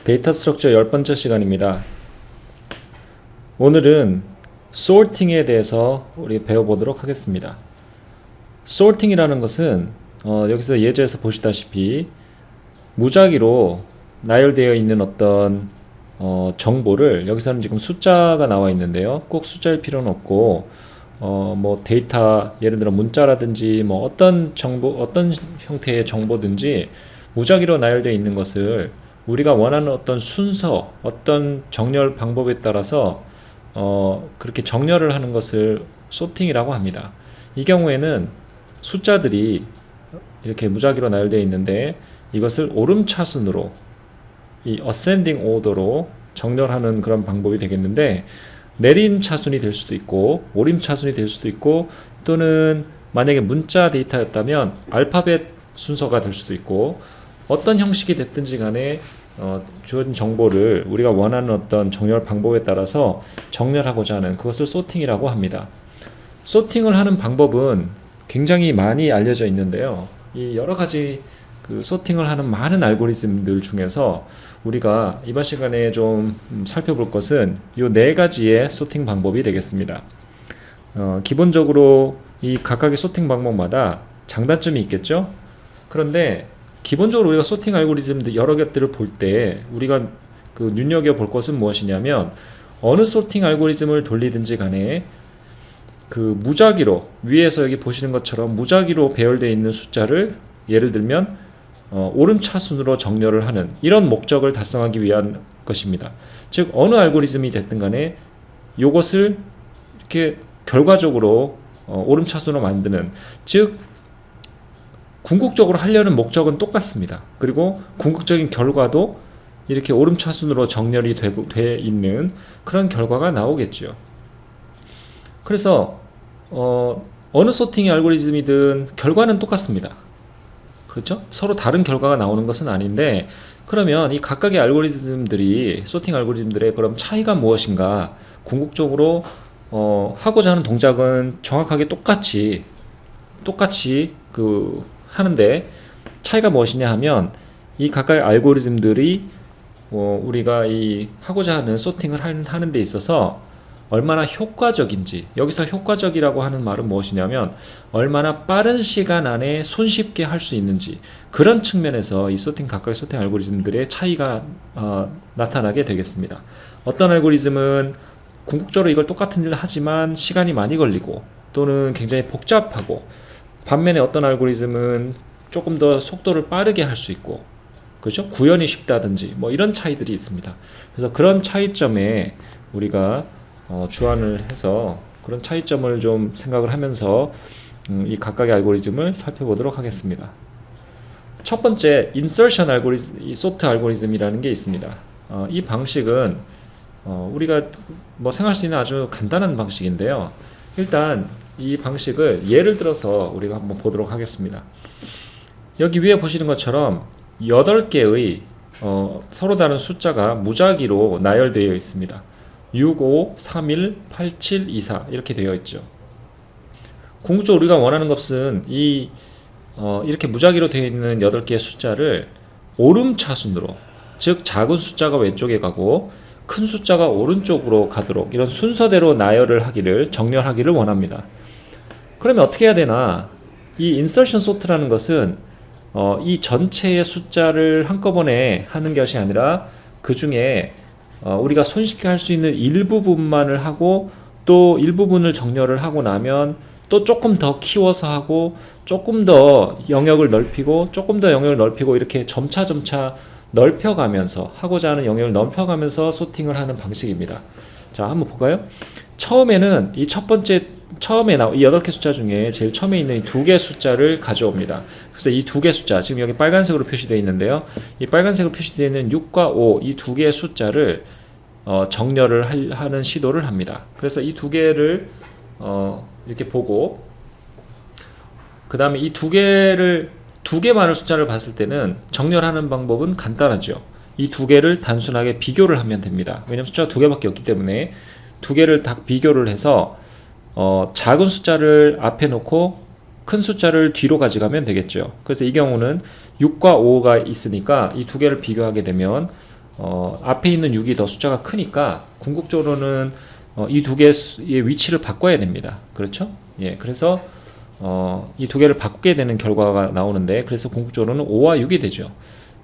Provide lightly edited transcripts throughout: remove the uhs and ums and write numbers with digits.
데이터 스트럭처 10번째 시간입니다. 오늘은 sorting에 대해서 우리 배워보도록 하겠습니다. sorting이라는 것은 여기서 예제에서 보시다시피 무작위로 나열되어 있는 어떤 정보를, 여기서는 지금 숫자가 나와 있는데요. 꼭 숫자일 필요는 없고 뭐 데이터, 예를 들어 문자라든지 뭐 어떤 정보, 어떤 형태의 정보든지 무작위로 나열되어 있는 것을 우리가 원하는 어떤 순서, 어떤 정렬 방법에 따라서 그렇게 정렬을 하는 것을 소팅이라고 합니다. 이 경우에는 숫자들이 이렇게 무작위로 나열되어 있는데 이것을 오름차순으로, 이 ascending order로 정렬하는 그런 방법이 되겠는데, 내림차순이 될 수도 있고 오림차순이 될 수도 있고, 또는 만약에 문자 데이터였다면 알파벳 순서가 될 수도 있고, 어떤 형식이 됐든지 간에 주어진 정보를 우리가 원하는 어떤 정렬 방법에 따라서 정렬하고자 하는 그것을 소팅이라고 합니다. 소팅을 하는 방법은 굉장히 많이 알려져 있는데요. 이 여러 가지 그 소팅을 하는 많은 알고리즘들 중에서 우리가 이번 시간에 좀 살펴볼 것은 이 네 가지의 소팅 방법이 되겠습니다. 기본적으로 이 각각의 소팅 방법마다 장단점이 있겠죠? 그런데 기본적으로 우리가 소팅 알고리즘들 여러 개들을 볼 때 우리가 그 눈여겨볼 것은 무엇이냐면, 어느 소팅 알고리즘을 돌리든지 간에 그 무작위로, 위에서 여기 보시는 것처럼 무작위로 배열되어 있는 숫자를 예를 들면 오름차순으로 정렬을 하는 이런 목적을 달성하기 위한 것입니다. 즉 어느 알고리즘이 됐든 간에 이것을 이렇게 결과적으로 오름차순으로 만드는, 즉 궁극적으로 하려는 목적은 똑같습니다. 그리고 궁극적인 결과도 이렇게 오름차순으로 정렬이 돼 있는 그런 결과가 나오겠죠. 그래서 어느 소팅의 알고리즘이든 결과는 똑같습니다. 그렇죠? 서로 다른 결과가 나오는 것은 아닌데, 그러면 이 각각의 알고리즘들이, 소팅 알고리즘들의 그럼 차이가 무엇인가? 궁극적으로 하고자 하는 동작은 정확하게 똑같이 그 하는데 차이가 무엇이냐 하면, 이 각각의 알고리즘들이 우리가 이 하고자 하는 소팅을 하는 데 있어서 얼마나 효과적인지, 여기서 효과적이라고 하는 말은 무엇이냐면 얼마나 빠른 시간 안에 손쉽게 할 수 있는지, 그런 측면에서 이 각각의 소팅 알고리즘들의 차이가 나타나게 되겠습니다. 어떤 알고리즘은 궁극적으로 이걸 똑같은 일을 하지만 시간이 많이 걸리고 또는 굉장히 복잡하고, 반면에 어떤 알고리즘은 조금 더 속도를 빠르게 할 수 있고, 그렇죠? 구현이 쉽다든지 뭐 이런 차이들이 있습니다. 그래서 그런 차이점에 우리가 주안을 해서 그런 차이점을 좀 생각을 하면서 이 각각의 알고리즘을 살펴보도록 하겠습니다. 첫 번째, 인서션 알고리즘, 이 소트 알고리즘이라는 게 있습니다. 이 방식은 우리가 뭐 생각할 수 있는 아주 간단한 방식인데요. 일단 이 방식을 예를 들어서 우리가 한번 보도록 하겠습니다. 여기 위에 보시는 것처럼 8개의 서로 다른 숫자가 무작위로 나열되어 있습니다. 6, 5, 3, 1, 8, 7, 2, 4 이렇게 되어 있죠. 궁극적으로 우리가 원하는 것은 이렇게 무작위로 되어 있는 8개의 숫자를 오름차순으로, 즉 작은 숫자가 왼쪽에 가고 큰 숫자가 오른쪽으로 가도록 이런 순서대로 나열을 하기를, 정렬하기를 원합니다. 그러면 어떻게 해야 되나? 이 인서션 소트라는 것은 이 전체의 숫자를 한꺼번에 하는 것이 아니라 그 중에 우리가 손쉽게 할 수 있는 일부분만을 하고, 또 일부분을 정렬을 하고 나면 또 조금 더 키워서 하고, 조금 더 영역을 넓히고, 조금 더 영역을 넓히고, 이렇게 점차 넓혀가면서, 하고자 하는 영역을 넓혀가면서 소팅을 하는 방식입니다. 자, 한번 볼까요? 처음에는 이 첫 번째, 처음에 이 8개 숫자 중에 제일 처음에 있는 이 2개 숫자를 가져옵니다. 그래서 이 2개 숫자, 지금 여기 빨간색으로 표시되어 있는데요. 이 빨간색으로 표시되어 있는 6과 5, 이 2개의 숫자를 정렬을 하는 시도를 합니다. 그래서 이 2개를 이렇게 보고, 그 다음에 이 2개 많은 숫자를 봤을 때는 정렬하는 방법은 간단하죠. 이 2개를 단순하게 비교를 하면 됩니다. 왜냐하면 숫자가 2개밖에 없기 때문에 2개를 다 비교를 해서 작은 숫자를 앞에 놓고 큰 숫자를 뒤로 가져가면 되겠죠. 그래서 이 경우는 6과 5가 있으니까 이 2개를 비교하게 되면 앞에 있는 6이 더 숫자가 크니까 궁극적으로는 이 두 개의 위치를 바꿔야 됩니다. 그렇죠? 예, 그래서 이 두 개를 바꾸게 되는 결과가 나오는데, 그래서 궁극적으로는 5와 6이 되죠.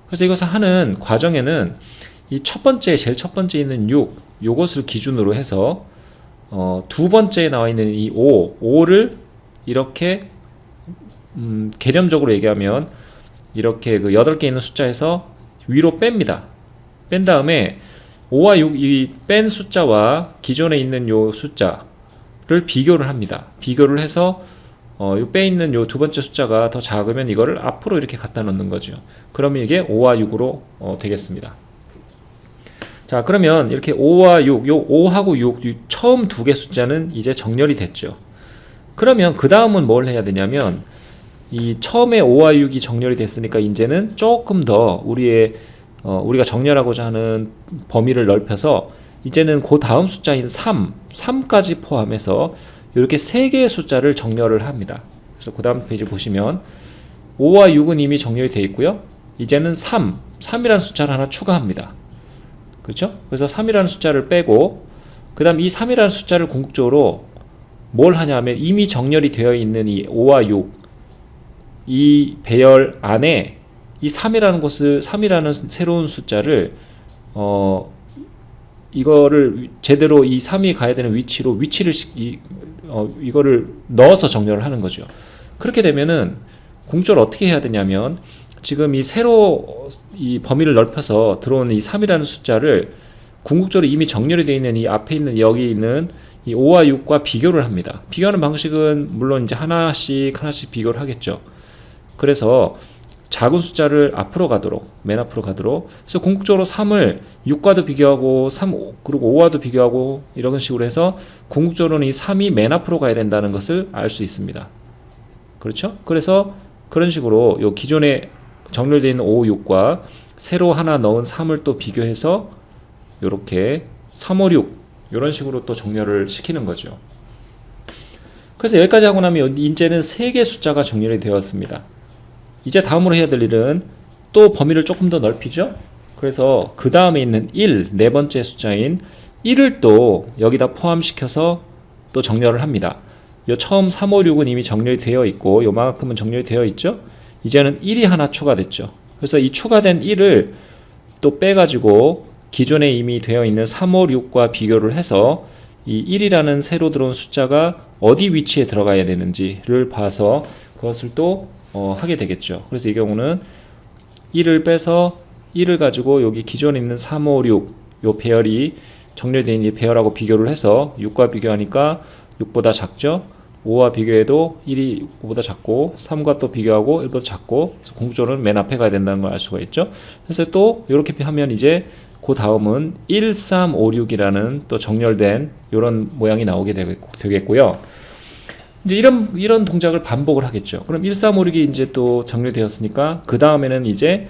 그래서 이것을 하는 과정에는 이 제일 첫 번째 있는 6, 요것을 기준으로 해서 두 번째에 나와 있는 이 5를 이렇게 개념적으로 얘기하면 이렇게 그 8개 있는 숫자에서 위로 뺍니다. 뺀 다음에 5와 6 이 뺀 숫자와 기존에 있는 요 숫자를 비교를 합니다. 비교를 해서 요 빼 있는 요 두 번째 숫자가 더 작으면 이거를 앞으로 이렇게 갖다 놓는 거죠. 그러면 이게 5와 6으로 되겠습니다. 자, 그러면 이렇게 5와 6, 요 5하고 6, 처음 두 개 숫자는 이제 정렬이 됐죠. 그러면 그 다음은 뭘 해야 되냐면, 이 처음에 5와 6이 정렬이 됐으니까 이제는 조금 더 우리가 정렬하고자 하는 범위를 넓혀서 이제는 그 다음 숫자인 3까지 포함해서 이렇게 세 개의 숫자를 정렬을 합니다. 그래서 그 다음 페이지 보시면 5와 6은 이미 정렬이 되어 있고요. 이제는 3이라는 숫자를 하나 추가합니다. 그렇죠? 그래서 3이라는 숫자를 빼고, 그 다음 이 3이라는 숫자를 궁극적으로 뭘 하냐면, 이미 정렬이 되어 있는 이 5와 6, 이 배열 안에 이 3이라는 새로운 숫자를 이거를 제대로 이 3이 가야 되는 이거를 넣어서 정렬을 하는 거죠. 그렇게 되면은 궁극적으로 어떻게 해야 되냐면, 지금 이 범위를 넓혀서 들어오는 이 3이라는 숫자를 궁극적으로 이미 정렬이 되어 있는 이 앞에 있는 여기 있는 이 5와 6과 비교를 합니다. 비교하는 방식은 물론 이제 하나씩 비교를 하겠죠. 그래서 작은 숫자를 맨 앞으로 가도록. 그래서 궁극적으로 3을 6과도 비교하고, 그리고 5와도 비교하고, 이런 식으로 해서 궁극적으로는 이 3이 맨 앞으로 가야 된다는 것을 알 수 있습니다. 그렇죠? 그래서 그런 식으로 요 기존에 정렬되어 있는 5, 6과 새로 하나 넣은 3을 또 비교해서 요렇게 3, 5, 6 이런 식으로 또 정렬을 시키는 거죠. 그래서 여기까지 하고 나면 이제는 3개의 숫자가 정렬이 되었습니다. 이제 다음으로 해야 될 일은 또 범위를 조금 더 넓히죠. 그래서 그 다음에 있는 1, 네 번째 숫자인 1을 또 여기다 포함시켜서 또 정렬을 합니다. 요 처음 3, 5, 6은 이미 정렬이 되어 있고 요만큼은 정렬이 되어 있죠. 이제는 1이 하나 추가됐죠. 그래서 이 추가된 1을 또 빼가지고 기존에 이미 되어 있는 3, 5, 6과 비교를 해서 이 1이라는 새로 들어온 숫자가 어디 위치에 들어가야 되는지를 봐서 그것을 또 하게 되겠죠. 그래서 이 경우는 1을 빼서 1을 가지고 여기 기존에 있는 3, 5, 6 요 배열이 정렬되어 있는 이 배열하고 비교를 해서 6과 비교하니까 6보다 작죠. 5와 비교해도 1이 5보다 작고, 3과 또 비교하고 1보다 작고, 궁극적으로는 맨 앞에 가야 된다는 걸 알 수가 있죠. 그래서 또 이렇게 하면 이제 그 다음은 1, 3, 5, 6이라는 또 정렬된 이런 모양이 나오게 되겠고요. 이제 이런 동작을 반복을 하겠죠. 그럼 1, 3, 5, 6이 이제 또 정렬되었으니까 그 다음에는 이제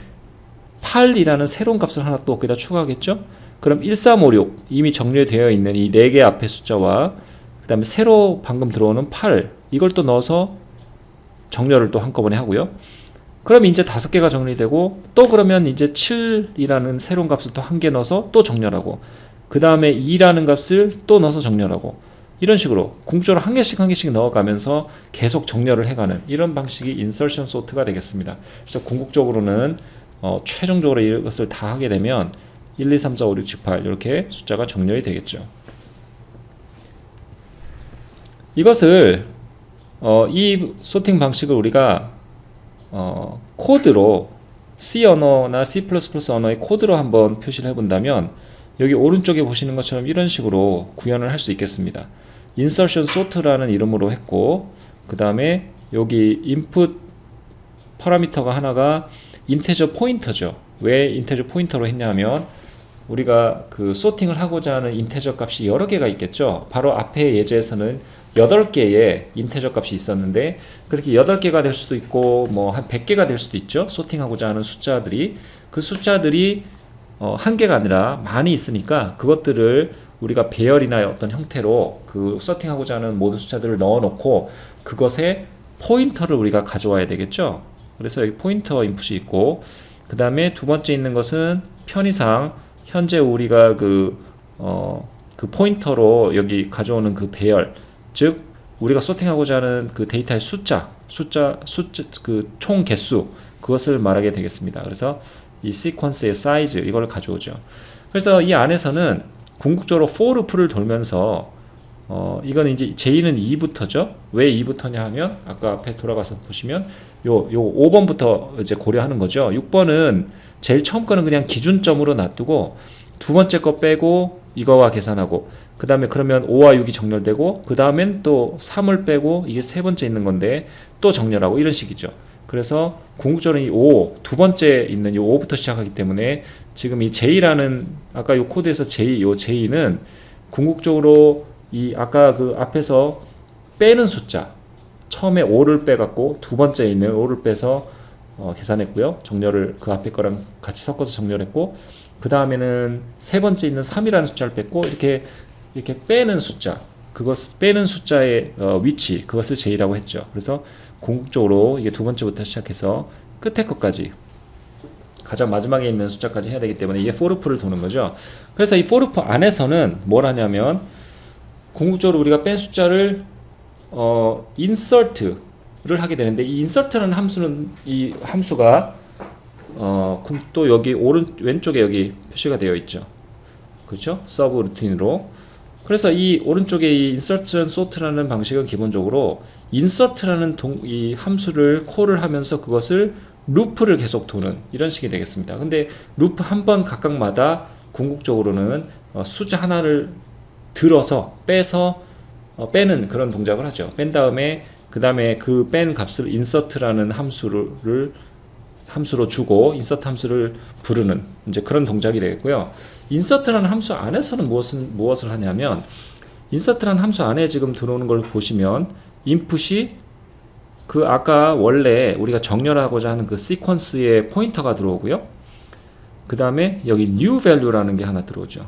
8이라는 새로운 값을 하나 또 거기다 추가하겠죠. 그럼 1, 3, 5, 6 이미 정렬되어 있는 이 4개 앞의 숫자와 그 다음에 새로 방금 들어오는 8 이걸 또 넣어서 정렬을 또 한꺼번에 하고요. 그럼 이제 5개가 정리되고, 또 그러면 이제 7이라는 새로운 값을 또 한 개 넣어서 또 정렬하고, 그 다음에 2라는 값을 또 넣어서 정렬하고, 이런 식으로 궁극적으로 한 개씩 넣어가면서 계속 정렬을 해가는 이런 방식이 인서션 소트가 되겠습니다. 그래서 궁극적으로는 최종적으로 이것을 다 하게 되면 1, 2, 3, 4, 5, 6, 7, 8 이렇게 숫자가 정렬이 되겠죠. 이것을 이 소팅 방식을 우리가 코드로 C 언어나 C++ 언어의 코드로 한번 표시를 해본다면, 여기 오른쪽에 보시는 것처럼 이런 식으로 구현을 할 수 있겠습니다. insertion sort라는 이름으로 했고, 그 다음에 여기 input 파라미터가 하나가 인테저 포인터죠. 왜 인테저 포인터로 했냐면, 우리가 그 소팅을 하고자 하는 인테저 값이 여러 개가 있겠죠. 바로 앞에 예제에서는 8개의 인테저 값이 있었는데, 그렇게 8개가 될 수도 있고 뭐 한 100개가 될 수도 있죠. 소팅하고자 하는 숫자들이. 그 숫자들이 한 개가 아니라 많이 있으니까 그것들을 우리가 배열이나 어떤 형태로 그 소팅하고자 하는 모든 숫자들을 넣어 놓고 그것에 포인터를 우리가 가져와야 되겠죠. 그래서 여기 포인터 인풋이 있고, 그 다음에 두 번째 있는 것은 편의상 현재 우리가 그 포인터로 여기 가져오는 그 배열, 즉 우리가 소팅하고자 하는 그 데이터의 숫자, 그 총 개수, 그것을 말하게 되겠습니다. 그래서 이 시퀀스의 사이즈, 이걸 가져오죠. 그래서 이 안에서는 궁극적으로 for loop를 돌면서 이건 이제 J는 2부터죠. 왜 2부터냐 하면 아까 앞에 돌아가서 보시면 요 5번부터 이제 고려하는 거죠. 6번은 제일 처음 거는 그냥 기준점으로 놔두고 두 번째 거 빼고 이거와 계산하고 그 다음에 그러면 5와 6이 정렬되고 그 다음엔 또 3을 빼고 이게 세 번째 있는 건데 또 정렬하고 이런 식이죠. 그래서 궁극적으로 이 5, 두 번째 있는 이 5부터 시작하기 때문에 지금 이 J라는 아까 이 코드에서 요 J는 궁극적으로 이 아까 그 앞에서 빼는 숫자, 처음에 5를 빼갖고 두 번째 있는 5를 빼서 계산했고요. 정렬을 그 앞에 거랑 같이 섞어서 정렬했고 그 다음에는 세 번째 있는 3이라는 숫자를 뺐고 이렇게 빼는 숫자, 그것 빼는 숫자의 위치, 그것을 J라고 했죠. 그래서 궁극적으로 이게 두 번째부터 시작해서 끝에 것까지 가장 마지막에 있는 숫자까지 해야 되기 때문에 이게 for loop를 도는 거죠. 그래서 이 for loop 안에서는 뭘 하냐면 궁극적으로 우리가 뺀 숫자를 insert를 하게 되는데 이 insert라는 함수는 이 함수가 또 여기 왼쪽에 여기 표시가 되어 있죠. 그렇죠? 서브 루틴으로. 그래서 이 오른쪽에 이 insert and sort라는 방식은 기본적으로 insert라는 이 함수를 콜을 하면서 그것을 루프를 계속 도는 이런 식이 되겠습니다. 근데 루프 한 번 각각마다 궁극적으로는 숫자 하나를 들어서 빼서 빼는 그런 동작을 하죠. 뺀 다음에 그 다음에 그 뺀 값을 insert라는 함수로 주고 insert 함수를 부르는 이제 그런 동작이 되겠고요. insert라는 함수 안에서는 무엇을 하냐면 insert라는 함수 안에 지금 들어오는 걸 보시면 input이 그 아까 원래 우리가 정렬하고자 하는 그 시퀀스의 포인터가 들어오고요. 그 다음에 여기 new value라는 게 하나 들어오죠.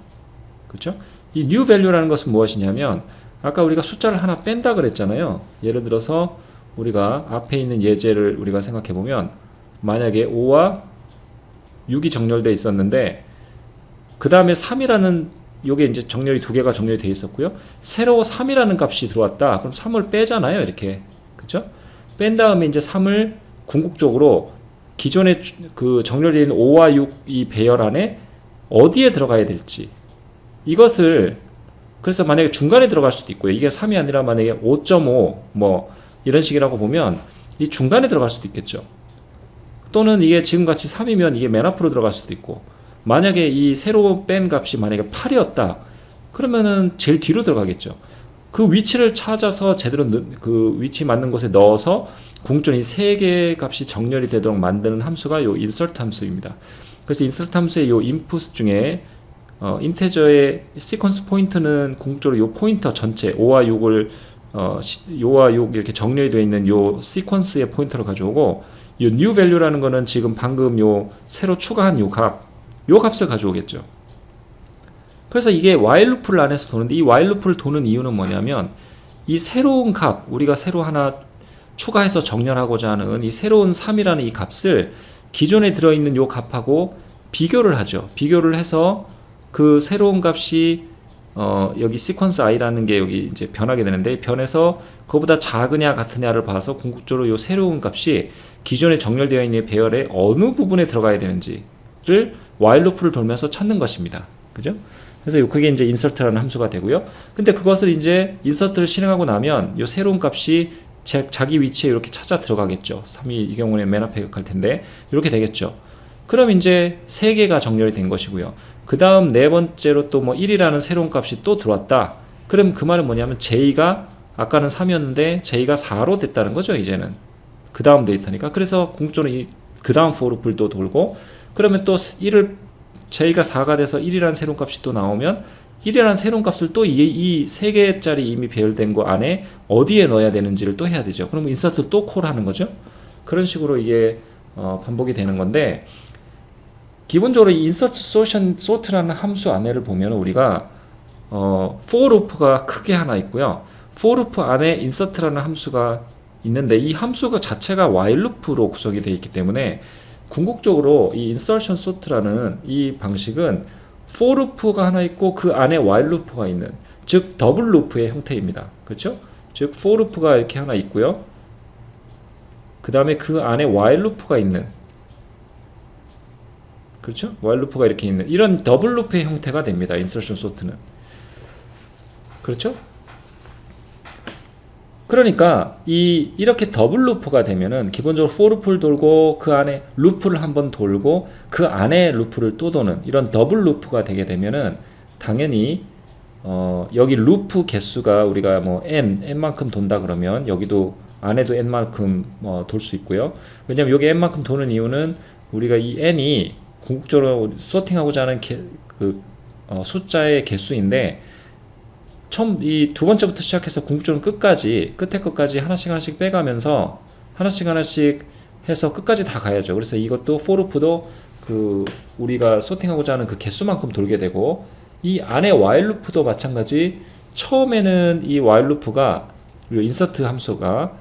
그렇죠? 이 new value라는 것은 무엇이냐면 아까 우리가 숫자를 하나 뺀다 그랬잖아요. 예를 들어서 우리가 앞에 있는 예제를 우리가 생각해 보면 만약에 5와 6이 정렬되어 있었는데 그 다음에 3이라는 요게 이제 정렬이 두 개가 정렬이 되어 있었고요. 새로 3이라는 값이 들어왔다. 그럼 3을 빼잖아요. 이렇게. 그쵸? 뺀 다음에 이제 3을 궁극적으로 기존에 그 정렬되어 있는 5와 6 이 배열 안에 어디에 들어가야 될지 이것을 그래서 만약에 중간에 들어갈 수도 있고요. 이게 3이 아니라 만약에 5.5 뭐 이런 식이라고 보면 이 중간에 들어갈 수도 있겠죠. 또는 이게 지금같이 3이면 이게 맨 앞으로 들어갈 수도 있고 만약에 이 새로 뺀 값이 만약에 8이었다 그러면은 제일 뒤로 들어가겠죠. 그 위치를 찾아서 제대로 그 위치 맞는 곳에 넣어서 궁극적으로 이 세 개의 값이 정렬이 되도록 만드는 함수가 요 insert 함수입니다. 그래서 insert 함수의 요 input 중에 인테저의 시퀀스 포인트는 궁극적으로 요 포인터 전체 5와 6을 5와 6 이렇게 정렬이 되어 있는 요 시퀀스의 포인터를 가져오고 요 new value라는 거는 지금 방금 요 새로 추가한 요 값을 가져오겠죠. 그래서 이게 while loop를 안에서 도는데 이 while loop를 도는 이유는 뭐냐면 이 새로운 값 우리가 새로 하나 추가해서 정렬하고자 하는 이 새로운 3이라는 이 값을 기존에 들어있는 요 값하고 비교를 하죠. 비교를 해서 그 새로운 값이 여기 sequence i라는 게 여기 이제 변하게 되는데 변해서 그거보다 작으냐 같으냐를 봐서 궁극적으로 요 새로운 값이 기존에 정렬되어 있는 배열의 어느 부분에 들어가야 되는지를 while loop를 돌면서 찾는 것입니다. 그죠? 그래서 그게 이제 insert라는 함수가 되고요. 근데 그것을 이제 insert를 실행하고 나면 요 새로운 값이 자기 위치에 이렇게 찾아 들어가겠죠. 3이 이 경우는 맨 앞에 갈 텐데 이렇게 되겠죠. 그럼 이제 3개가 정렬이 된 것이고요. 그 다음 네 번째로 또 뭐 1이라는 새로운 값이 또 들어왔다. 그럼 그 말은 뭐냐면 J가 아까는 3이었는데 J가 4로 됐다는 거죠. 이제는 그 다음 데이터니까. 그래서 궁극적으로 그 다음 for loop를 또 돌고 그러면 또 J가 4가 돼서 1이라는 새로운 값이 또 나오면 1이라는 새로운 값을 또 이 3개짜리 이미 배열된 거 안에 어디에 넣어야 되는지를 또 해야 되죠. 그럼 인서트를 또 콜하는 거죠. 그런 식으로 이게 반복이 되는 건데 기본적으로 이 insert sort라는 함수 안에를 보면 우리가 for loop가 크게 하나 있고요. for loop 안에 insert라는 함수가 있는데 이 함수가 자체가 while loop로 구성이 되어 있기 때문에 궁극적으로 이 insertion sort라는 이 방식은 for 루프가 하나 있고 그 안에 while 루프가 있는, 즉 더블 루프의 형태입니다. 그렇죠? 즉 for 루프가 이렇게 하나 있고요. 그 다음에 그 안에 while 루프가 있는, 그렇죠? while 루프가 이렇게 있는 이런 더블 루프의 형태가 됩니다. 인서션 소트는. 그렇죠? 그러니까 이렇게 더블 루프가 되면은 기본적으로 for 루프를 돌고 그 안에 루프를 한번 돌고 그 안에 루프를 또 도는 이런 더블 루프가 되게 되면은 당연히 여기 루프 개수가 우리가 뭐 n만큼 돈다 그러면 여기도 안에도 n만큼 돌 수 있고요. 왜냐면 여기 n만큼 도는 이유는 우리가 이 n이 궁극적으로 소팅하고자 하는 숫자의 개수인데, 처음 이 두 번째부터 시작해서 궁극적으로 끝에 것까지 하나씩 빼가면서 하나씩 해서 끝까지 다 가야죠. 그래서 이것도 for loop도 우리가 소팅하고자 하는 그 개수만큼 돌게 되고, 이 안에 while loop도 마찬가지. 처음에는 이 while loop가 insert 함수가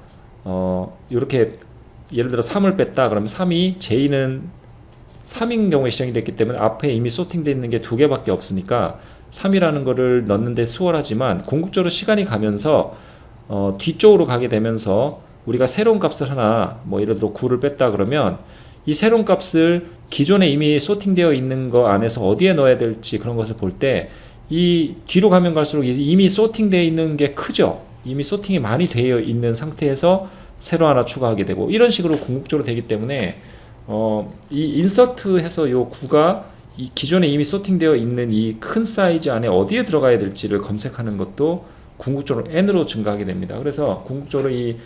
이렇게 예를 들어 3을 뺐다 그러면 3이 J는 3인 경우에 시작이 됐기 때문에 앞에 이미 소팅되어 있는 게 2개밖에 없으니까 3이라는 거를 넣는데 수월하지만, 궁극적으로 시간이 가면서 뒤쪽으로 가게 되면서 우리가 새로운 값을 하나 뭐 예를 들어 9를 뺐다 그러면 이 새로운 값을 기존에 이미 소팅되어 있는 거 안에서 어디에 넣어야 될지 그런 것을 볼 때 이 뒤로 가면 갈수록 이미 소팅되어 있는 게 크죠. 이미 소팅이 많이 되어 있는 상태에서 새로 하나 추가하게 되고 이런 식으로 궁극적으로 되기 때문에 이 인서트 해서 요 9가 이 기존에 이미 소팅되어 있는 이 큰 사이즈 안에 어디에 들어가야 될지를 검색하는 것도 궁극적으로 n으로 증가하게 됩니다. 그래서 궁극적으로 이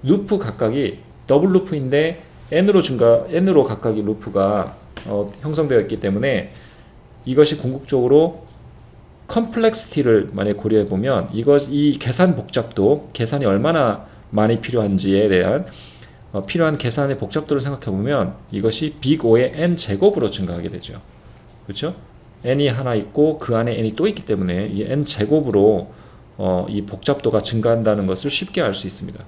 루프 각각이 더블 루프인데 n으로 각각의 루프가 형성되어 있기 때문에 이것이 궁극적으로 컴플렉시티를 만약 고려해 보면 이 계산 복잡도, 계산이 얼마나 많이 필요한지에 대한 필요한 계산의 복잡도를 생각해 보면 이것이 빅 O의 n 제곱으로 증가하게 되죠. 그렇죠? n이 하나 있고 그 안에 n이 또 있기 때문에 이 n 제곱으로 이 복잡도가 증가한다는 것을 쉽게 알 수 있습니다.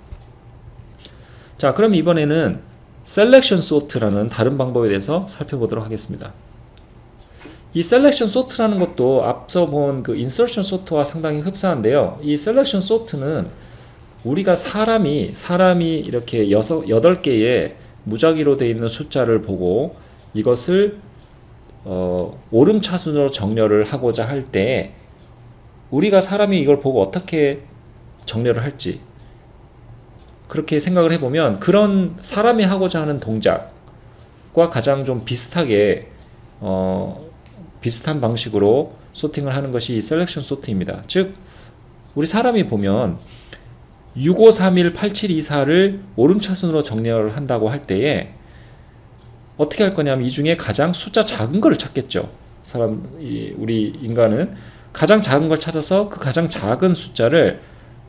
자, 그럼 이번에는 셀렉션 소트라는 다른 방법에 대해서 살펴보도록 하겠습니다. 이 셀렉션 소트라는 것도 앞서 본 그 인서션 소트와 상당히 흡사한데요. 이 셀렉션 소트는 우리가 사람이 이렇게 8개의 무작위로 되어 있는 숫자를 보고 이것을 오름차순으로 정렬을 하고자 할 때 우리가 사람이 이걸 보고 어떻게 정렬을 할지 그렇게 생각을 해보면, 그런 사람이 하고자 하는 동작과 가장 좀 비슷하게 비슷한 방식으로 소팅을 하는 것이 이 셀렉션 소트입니다. 즉 우리 사람이 보면 65318724를 오름차순으로 정렬을 한다고 할 때에 어떻게 할 거냐면 이 중에 가장 숫자 작은 걸 찾겠죠. 우리 인간은 가장 작은 걸 찾아서 그 가장 작은 숫자를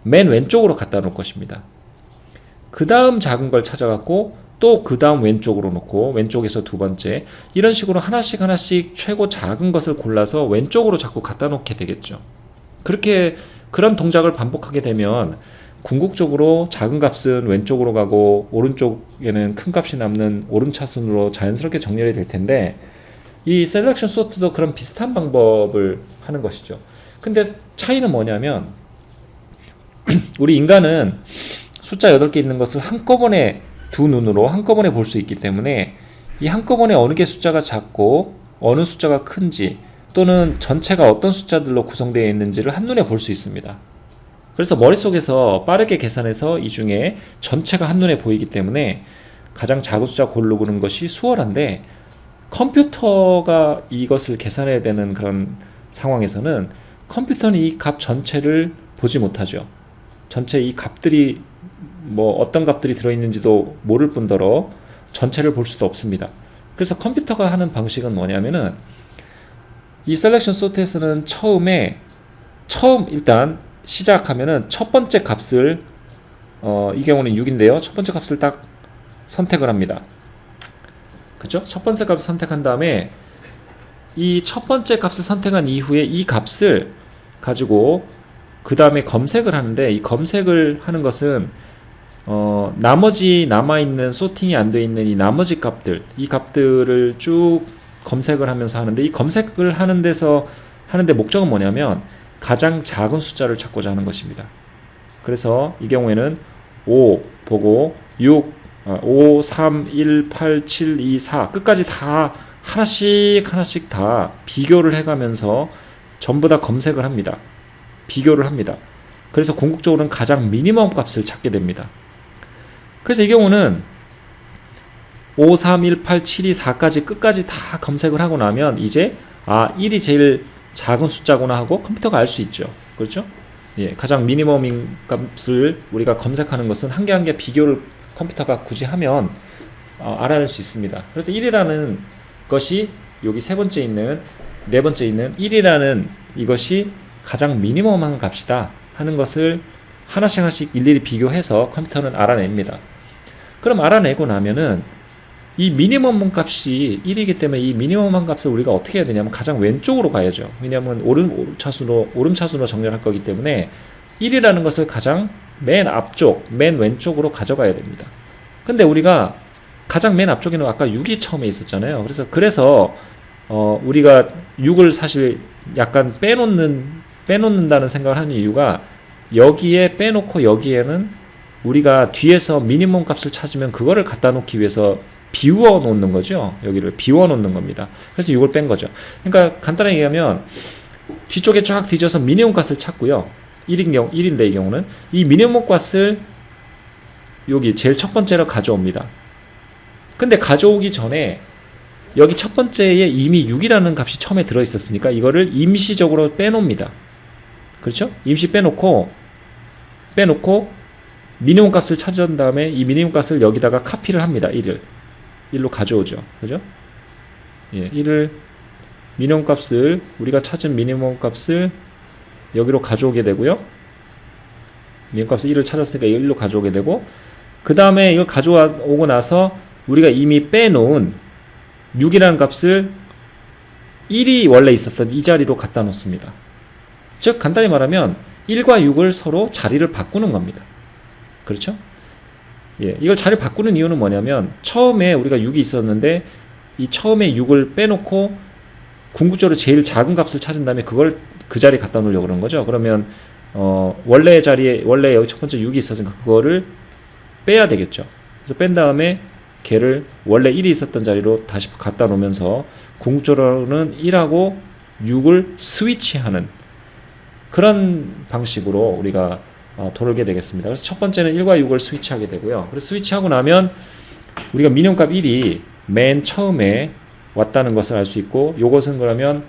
맨 왼쪽으로 갖다 놓을 것입니다. 그 다음 작은 걸 찾아갖고 또 그 다음 왼쪽으로 놓고 왼쪽에서 두 번째, 이런 식으로 하나씩 최고 작은 것을 골라서 왼쪽으로 자꾸 갖다 놓게 되겠죠. 그런 동작을 반복하게 되면 궁극적으로 작은 값은 왼쪽으로 가고 오른쪽에는 큰 값이 남는 오름차순으로 자연스럽게 정렬이 될 텐데, 이 셀렉션 소트도 그런 비슷한 방법을 하는 것이죠. 근데 차이는 뭐냐면 우리 인간은 숫자 8개 있는 것을 한꺼번에 두 눈으로 한꺼번에 볼 수 있기 때문에 이 한꺼번에 어느 게 숫자가 작고 어느 숫자가 큰지, 또는 전체가 어떤 숫자들로 구성되어 있는지를 한눈에 볼 수 있습니다. 그래서 머릿속에서 빠르게 계산해서 이 중에 전체가 한눈에 보이기 때문에 가장 작은 숫자 고르는 것이 수월한데, 컴퓨터가 이것을 계산해야 되는 그런 상황에서는 컴퓨터는 이 값 전체를 보지 못하죠. 전체 이 값들이 어떤 값들이 들어있는지도 모를 뿐더러 전체를 볼 수도 없습니다. 그래서 컴퓨터가 하는 방식은 뭐냐면은 이 셀렉션 소트에서는 일단 시작하면은 첫 번째 값을 이 경우는 6인데요. 첫 번째 값을 딱 선택을 합니다. 그죠? 첫 번째 값을 선택한 다음에 이 첫 번째 값을 선택한 이후에 이 값을 가지고 그 다음에 검색을 하는데, 이 검색을 하는 것은 나머지 남아있는 소팅이 안 돼 있는 이 나머지 값들, 이 값들을 쭉 검색을 하면서 하는데, 이 검색을 하는데 목적은 뭐냐면 가장 작은 숫자를 찾고자 하는 것입니다. 그래서 이 경우에는 5 보고 6, 5, 3, 1, 8, 7, 2, 4 끝까지 다 하나씩 다 비교를 해가면서 전부 다 검색을 합니다. 비교를 합니다. 그래서 궁극적으로는 가장 미니멈 값을 찾게 됩니다. 그래서 이 경우는 5, 3, 1, 8, 7, 2, 4까지 끝까지 다 검색을 하고 나면 이제 1이 제일 작은 숫자구나 하고 컴퓨터가 알 수 있죠. 그렇죠? 예, 가장 미니멈인 값을 우리가 검색하는 것은 한 개 한 개 비교를 컴퓨터가 굳이 하면 알아낼 수 있습니다. 그래서 1이라는 것이 여기 네 번째 있는 1이라는 이것이 가장 미니멈한 값이다 하는 것을 하나씩 일일이 비교해서 컴퓨터는 알아냅니다. 그럼 알아내고 나면은 이 미니멈 값이 1이기 때문에 이 미니멈한 값을 우리가 어떻게 해야 되냐면 가장 왼쪽으로 가야죠. 왜냐하면 오름차순으로 정렬할 거기 때문에 1이라는 것을 가장 맨 앞쪽, 맨 왼쪽으로 가져가야 됩니다. 근데 우리가 가장 맨 앞쪽에는 아까 6이 처음에 있었잖아요. 그래서 우리가 6을 사실 약간 빼놓는다는 생각을 하는 이유가, 여기에 빼놓고 여기에는 우리가 뒤에서 미니멈 값을 찾으면 그거를 갖다 놓기 위해서 비워 놓는 거죠. 여기를 비워 놓는 겁니다. 그래서 6을 뺀 거죠. 그러니까 간단하게 얘기하면 뒤쪽에 쫙 뒤져서 미니멈 값을 찾고요. 1인데 이 경우는 이 미니멈 값을 여기 제일 첫 번째로 가져옵니다. 근데 가져오기 전에 여기 첫 번째에 이미 6이라는 값이 처음에 들어 있었으니까 이거를 임시적으로 빼놓습니다. 그렇죠? 임시 빼놓고 미니멈 값을 찾은 다음에 이 미니멈 값을 여기다가 카피를 합니다. 1로 가져오죠. 그죠? 예, 1을 미니멈 값을 우리가 찾은 미니멈 값을 여기로 가져오게 되고요. 미니멈 값을 1을 찾았으니까 1로 가져오게 되고, 그 다음에 이걸 가져오고 나서 우리가 이미 빼놓은 6이라는 값을 1이 원래 있었던 이 자리로 갖다 놓습니다. 즉 간단히 말하면 1과 6을 서로 자리를 바꾸는 겁니다. 그렇죠? 예, 이걸 자리 바꾸는 이유는 뭐냐면, 처음에 우리가 6이 있었는데 이 처음에 6을 빼놓고 궁극적으로 제일 작은 값을 찾은 다음에 그걸 그 자리에 갖다 놓으려고 그런 거죠. 그러면 원래 자리에 원래 여기 첫 번째 6이 있었으니까 그거를 빼야 되겠죠. 그래서 뺀 다음에 걔를 원래 1이 있었던 자리로 다시 갖다 놓으면서 궁극적으로는 1하고 6을 스위치하는 그런 방식으로 우리가 돌게 되겠습니다. 그래서 첫 번째는 1과 6을 스위치하게 되고요. 그래서 스위치하고 나면 우리가 미니멈 값 1이 맨 처음에 왔다는 것을 알 수 있고, 요것은 그러면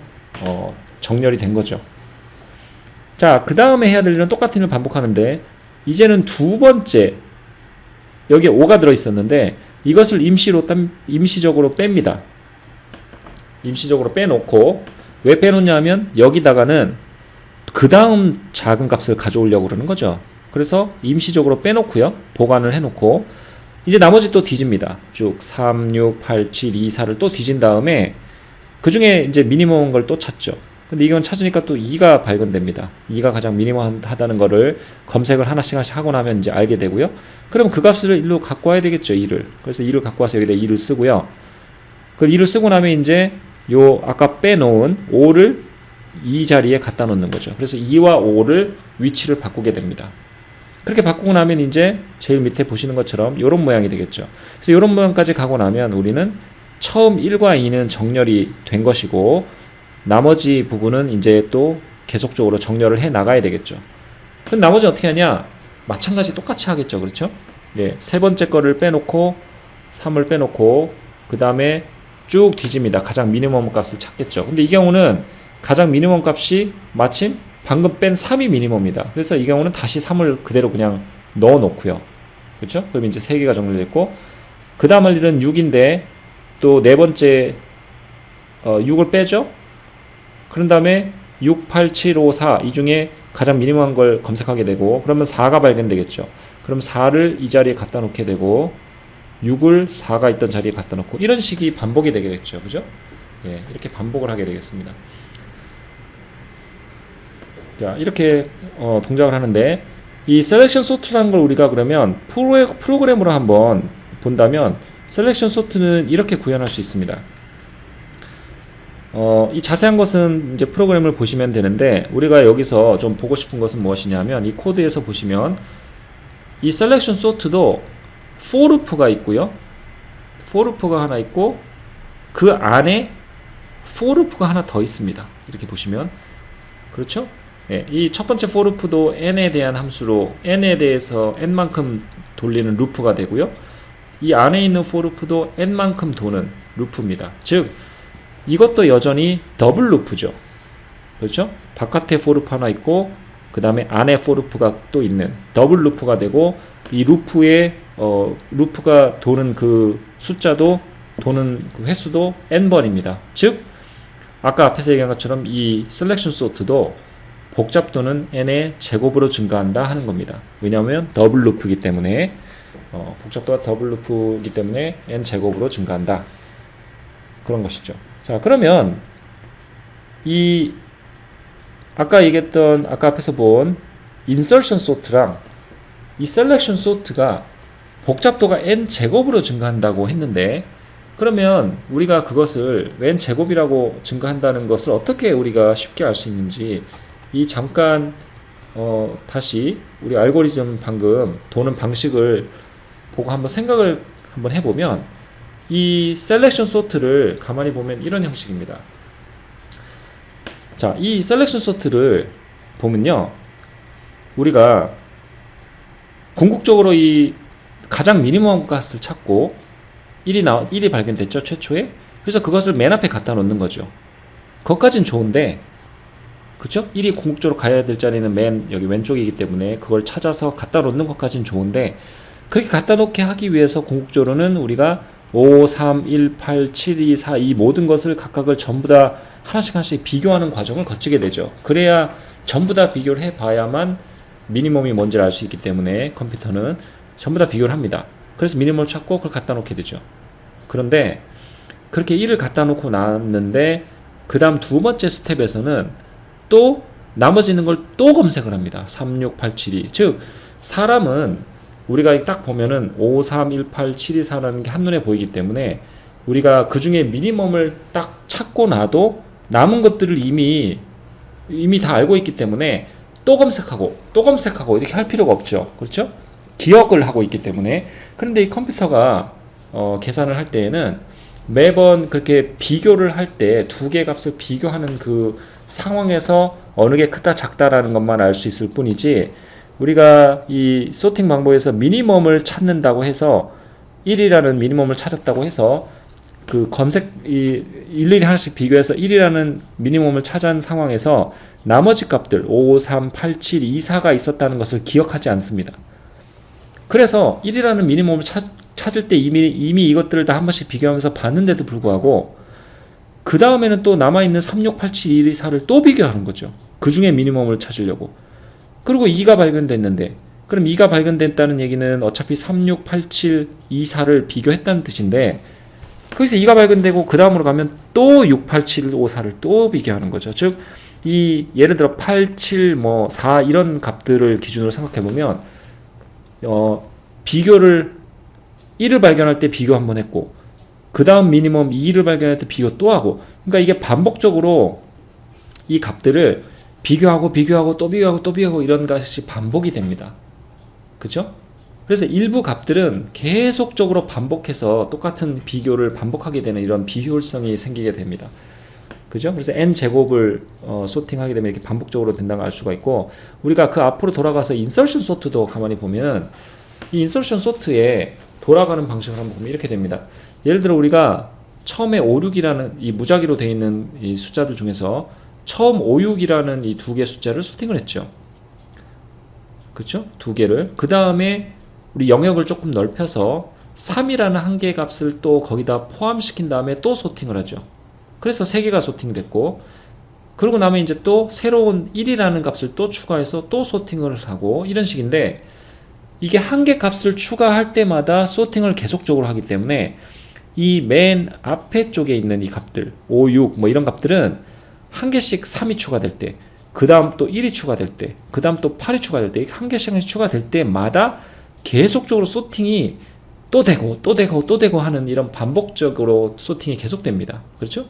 정렬이 된 거죠. 자, 그 다음에 해야 될 일은 똑같은 일을 반복하는데, 이제는 두 번째, 여기에 5가 들어있었는데 이것을 임시적으로 뺍니다. 임시적으로 빼놓고, 왜 빼놓냐 하면 여기다가는 그 다음 작은 값을 가져오려고 그러는 거죠. 그래서 임시적으로 빼놓고요, 보관을 해놓고 이제 나머지 또 뒤집니다. 쭉 3, 6, 8, 7, 2, 4를 또 뒤진 다음에 그 중에 이제 미니멈한 걸 또 찾죠. 근데 이건 찾으니까 또 2가 발견됩니다. 2가 가장 미니멈하다는 거를 검색을 하나씩 하고 나면 이제 알게 되고요. 그럼 그 값을 1로 갖고 와야 되겠죠, 2를. 그래서 2를 갖고 와서 여기다 2를 쓰고요. 그 2를 쓰고 나면 이제 요 아까 빼놓은 5를 이 자리에 갖다 놓는 거죠. 그래서 2와 5를 위치를 바꾸게 됩니다. 그렇게 바꾸고 나면 이제 제일 밑에 보시는 것처럼 이런 모양이 되겠죠. 그래서 이런 모양까지 가고 나면 우리는 처음 1과 2는 정렬이 된 것이고, 나머지 부분은 이제 또 계속적으로 정렬을 해 나가야 되겠죠. 그럼 나머지 어떻게 하냐? 마찬가지 똑같이 하겠죠. 그렇죠? 예, 세 번째 거를 빼놓고 3을 빼놓고 그 다음에 쭉 뒤집니다. 가장 미니멈 값을 찾겠죠. 근데 이 경우는 가장 미니멈 값이 마침 방금 뺀 3이 미니멈이다. 그래서 이 경우는 다시 3을 그대로 그냥 넣어 놓고요. 그렇죠? 그럼 이제 3개가 정렬됐고, 그 다음 할 일은 6인데 또 네 번째 6을 빼죠. 그런 다음에 6, 8, 7, 5, 4 이 중에 가장 미니멈한 걸 검색하게 되고, 그러면 4가 발견되겠죠. 그럼 4를 이 자리에 갖다 놓게 되고 6을 4가 있던 자리에 갖다 놓고, 이런 식이 반복이 되겠죠. 그죠? 예, 이렇게 반복을 하게 되겠습니다. 자, 이렇게 동작을 하는데, 이 셀렉션 소트라는 걸 우리가 그러면 프로그램으로 한번 본다면 셀렉션 소트는 이렇게 구현할 수 있습니다. 이 자세한 것은 이제 프로그램을 보시면 되는데, 우리가 여기서 좀 보고 싶은 것은 무엇이냐면, 이 코드에서 보시면 이 셀렉션 소트도 for loop가 있고요, for loop가 하나 있고 그 안에 for loop가 하나 더 있습니다. 이렇게 보시면 그렇죠? 예, 이 첫 번째 for loop도 n에 대한 함수로 n에 대해서 n만큼 돌리는 루프가 되고요, 이 안에 있는 for loop도 n만큼 도는 루프입니다. 즉 이것도 여전히 더블 루프죠. 그렇죠? 바깥에 for loop 하나 있고 그 다음에 안에 for loop가 또 있는 더블 루프가 되고, 이 루프에 루프가 도는 그 숫자도, 도는 그 횟수도 n번입니다. 즉 아까 앞에서 얘기한 것처럼 이 셀렉션 소트도 복잡도는 n의 제곱으로 증가한다 하는 겁니다. 왜냐하면 더블 루프이기 때문에, 복잡도가 더블 루프이기 때문에 n 제곱으로 증가한다, 그런 것이죠. 자, 그러면 이 아까 얘기했던, 아까 앞에서 본 인서션 소트랑 이 셀렉션 소트가 복잡도가 n 제곱으로 증가한다고 했는데, 그러면 우리가 그것을 n 제곱이라고 증가한다는 것을 어떻게 우리가 쉽게 알 수 있는지, 이 잠깐 다시 우리 알고리즘 방금 도는 방식을 보고 한번 생각을 한번 해보면, 이 셀렉션 소트를 가만히 보면 이런 형식입니다. 자, 이 셀렉션 소트를 보면요, 우리가 궁극적으로 이 가장 미니멈 값을 찾고 1이 발견됐죠, 최초에. 그래서 그것을 맨 앞에 갖다 놓는 거죠. 그것까진 좋은데, 그쵸? 1이 궁극적으로 가야 될 자리는 맨 여기 왼쪽이기 때문에 그걸 찾아서 갖다 놓는 것까진 좋은데, 그렇게 갖다 놓게 하기 위해서 궁극적으로는 우리가 5, 3, 1, 8, 7, 2, 4 이 모든 것을 각각을 전부 다 하나씩 비교하는 과정을 거치게 되죠. 그래야 전부 다 비교를 해봐야만 미니멈이 뭔지를 알 수 있기 때문에 컴퓨터는 전부 다 비교를 합니다. 그래서 미니멈을 찾고 그걸 갖다 놓게 되죠. 그런데 그렇게 1을 갖다 놓고 나왔는데, 그 다음 두 번째 스텝에서는 또 나머지 있는 걸 또 검색을 합니다. 3, 6, 8, 7, 2. 즉 사람은 우리가 딱 보면은 5, 3, 1, 8, 7, 2, 4라는 게 한눈에 보이기 때문에 우리가 그 중에 미니멈을 딱 찾고 나도 남은 것들을 이미 다 알고 있기 때문에 또 검색하고 이렇게 할 필요가 없죠. 그렇죠? 기억을 하고 있기 때문에. 그런데 이 컴퓨터가 계산을 할 때에는 매번 그렇게 비교를 할 때 두 개의 값을 비교하는 그 상황에서 어느 게 크다 작다라는 것만 알 수 있을 뿐이지, 우리가 이 소팅 방법에서 미니멈을 찾는다고 해서 1이라는 미니멈을 찾았다고 해서 그 일일이 하나씩 비교해서 1이라는 미니멈을 찾은 상황에서 나머지 값들 5, 3, 8, 7, 2, 4가 있었다는 것을 기억하지 않습니다. 그래서 1이라는 미니멈을 찾을 때 이미 이것들을 다 한 번씩 비교하면서 봤는데도 불구하고 그 다음에는 또 남아있는 3, 6, 8, 7, 1, 2, 4를 또 비교하는 거죠. 그 중에 미니멈을 찾으려고. 그리고 2가 발견됐는데, 그럼 2가 발견됐다는 얘기는 어차피 3, 6, 8, 7, 2, 4를 비교했다는 뜻인데, 거기서 2가 발견되고 그 다음으로 가면 또 6, 8, 7, 5, 4를 또 비교하는 거죠. 즉 예를 들어 8, 7, 4 이런 값들을 기준으로 생각해보면 비교를 1을 발견할 때 비교 한번 했고, 그 다음 미니멈 2를 발견할 때 비교 또 하고, 그러니까 이게 반복적으로 이 값들을 비교하고 또 비교하고 이런 것이 반복이 됩니다. 그죠? 그래서 일부 값들은 계속적으로 반복해서 똑같은 비교를 반복하게 되는 이런 비효율성이 생기게 됩니다. 그죠? 그래서 n제곱을 소팅하게 되면 이렇게 반복적으로 된다는 걸 알 수가 있고, 우리가 그 앞으로 돌아가서 인서션 소트도 가만히 보면 이 인서션 소트에 돌아가는 방식을 한번 보면 이렇게 됩니다. 예를 들어 우리가 처음에 5, 6이라는 이 무작위로 되어 있는 이 숫자들 중에서 처음 5, 6이라는 이 두 개의 숫자를 소팅을 했죠. 그렇죠? 두 개를. 그 다음에 우리 영역을 조금 넓혀서 3이라는 한 개의 값을 또 거기다 포함시킨 다음에 또 소팅을 하죠. 그래서 3개가 소팅됐고, 그러고 나면 이제 또 새로운 1이라는 값을 또 추가해서 또 소팅을 하고, 이런 식인데, 이게 한 개 값을 추가할 때마다 소팅을 계속적으로 하기 때문에 이 맨 앞에 쪽에 있는 이 값들 5, 6 뭐 이런 값들은 한 개씩 3이 추가될 때, 그 다음 또 1이 추가될 때, 그 다음 또 8이 추가될 때, 한 개씩 추가될 때마다 계속적으로 소팅이 또 되고 하는 이런 반복적으로 소팅이 계속됩니다. 그렇죠?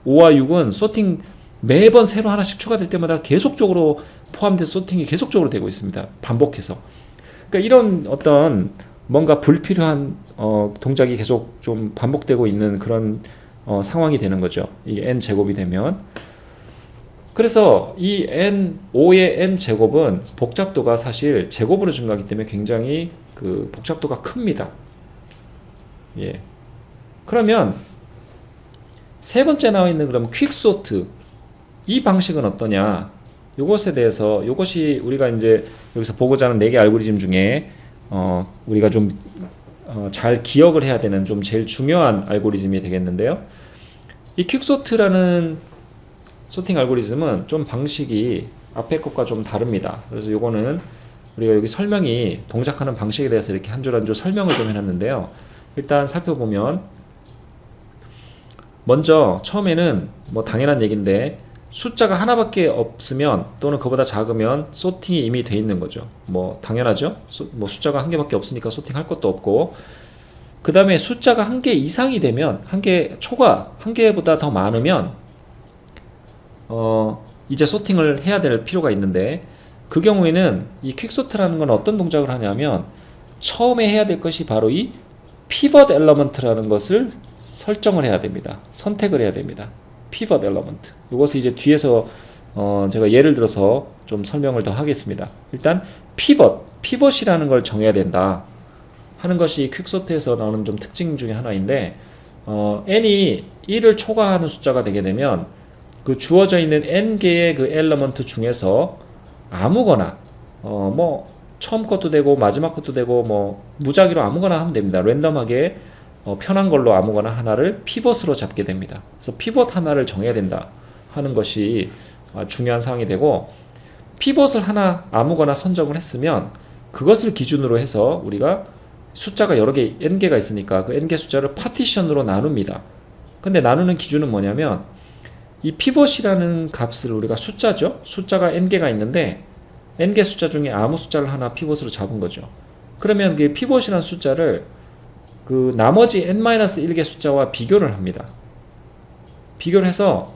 5와 6은 소팅 매번 새로 하나씩 추가될 때마다 계속적으로 포함된 소팅이 계속적으로 되고 있습니다. 반복해서. 그러니까 이런 어떤 뭔가 불필요한 동작이 계속 좀 반복되고 있는 그런 상황이 되는 거죠. 이게 n 제곱이 되면. 그래서 이 n5의 n 제곱은 복잡도가 사실 제곱으로 증가하기 때문에 굉장히 그 복잡도가 큽니다. 예. 그러면 세 번째 나와 있는 그럼 퀵소트 이 방식은 어떠냐? 요것에 대해서 요것이 우리가 이제 여기서 보고자 하는 4개 알고리즘 중에 우리가 좀 잘 기억을 해야 되는 좀 제일 중요한 알고리즘이 되겠는데요. 이 퀵소트라는 소팅 알고리즘은 좀 방식이 앞에 것과 좀 다릅니다. 그래서 요거는 우리가 여기 설명이 동작하는 방식에 대해서 이렇게 한 줄 한 줄 설명을 좀 해놨는데요. 일단 살펴보면 먼저 처음에는 뭐 당연한 얘기인데 숫자가 하나밖에 없으면 또는 그보다 작으면 소팅이 이미 돼 있는 거죠. 뭐 당연하죠. 뭐 숫자가 한 개밖에 없으니까 소팅할 것도 없고, 그 다음에 숫자가 한 개 이상이 되면 초가 한 개보다 더 많으면 이제 소팅을 해야 될 필요가 있는데, 그 경우에는 이 퀵소트라는 건 어떤 동작을 하냐면 처음에 해야 될 것이 바로 이 피벗 엘러먼트라는 것을 설정을 해야 됩니다. 선택을 해야 됩니다. 피벗 엘러먼트. 이것을 이제 뒤에서 제가 예를 들어서 좀 설명을 더 하겠습니다. 일단 피벗이라는 걸 정해야 된다 하는 것이 퀵소트에서 나오는 좀 특징 중에 하나인데, n이 1을 초과하는 숫자가 되게 되면 그 주어져 있는 n개의 그 엘러먼트 중에서 아무거나 뭐 처음 것도 되고 마지막 것도 되고 뭐 무작위로 아무거나 하면 됩니다. 랜덤하게 편한 걸로 아무거나 하나를 피벗으로 잡게 됩니다. 그래서 피벗 하나를 정해야 된다 하는 것이 중요한 사항이 되고, 피벗을 하나 아무거나 선정을 했으면 그것을 기준으로 해서 우리가 숫자가 여러 개 n개가 있으니까 그 n개 숫자를 파티션으로 나눕니다. 근데 나누는 기준은 뭐냐면 이 피벗이라는 값을 우리가 숫자죠. 숫자가 n개가 있는데 n개 숫자 중에 아무 숫자를 하나 피벗으로 잡은 거죠. 그러면 그 피벗이라는 숫자를 그 나머지 n-1개 숫자와 비교를 합니다. 비교를 해서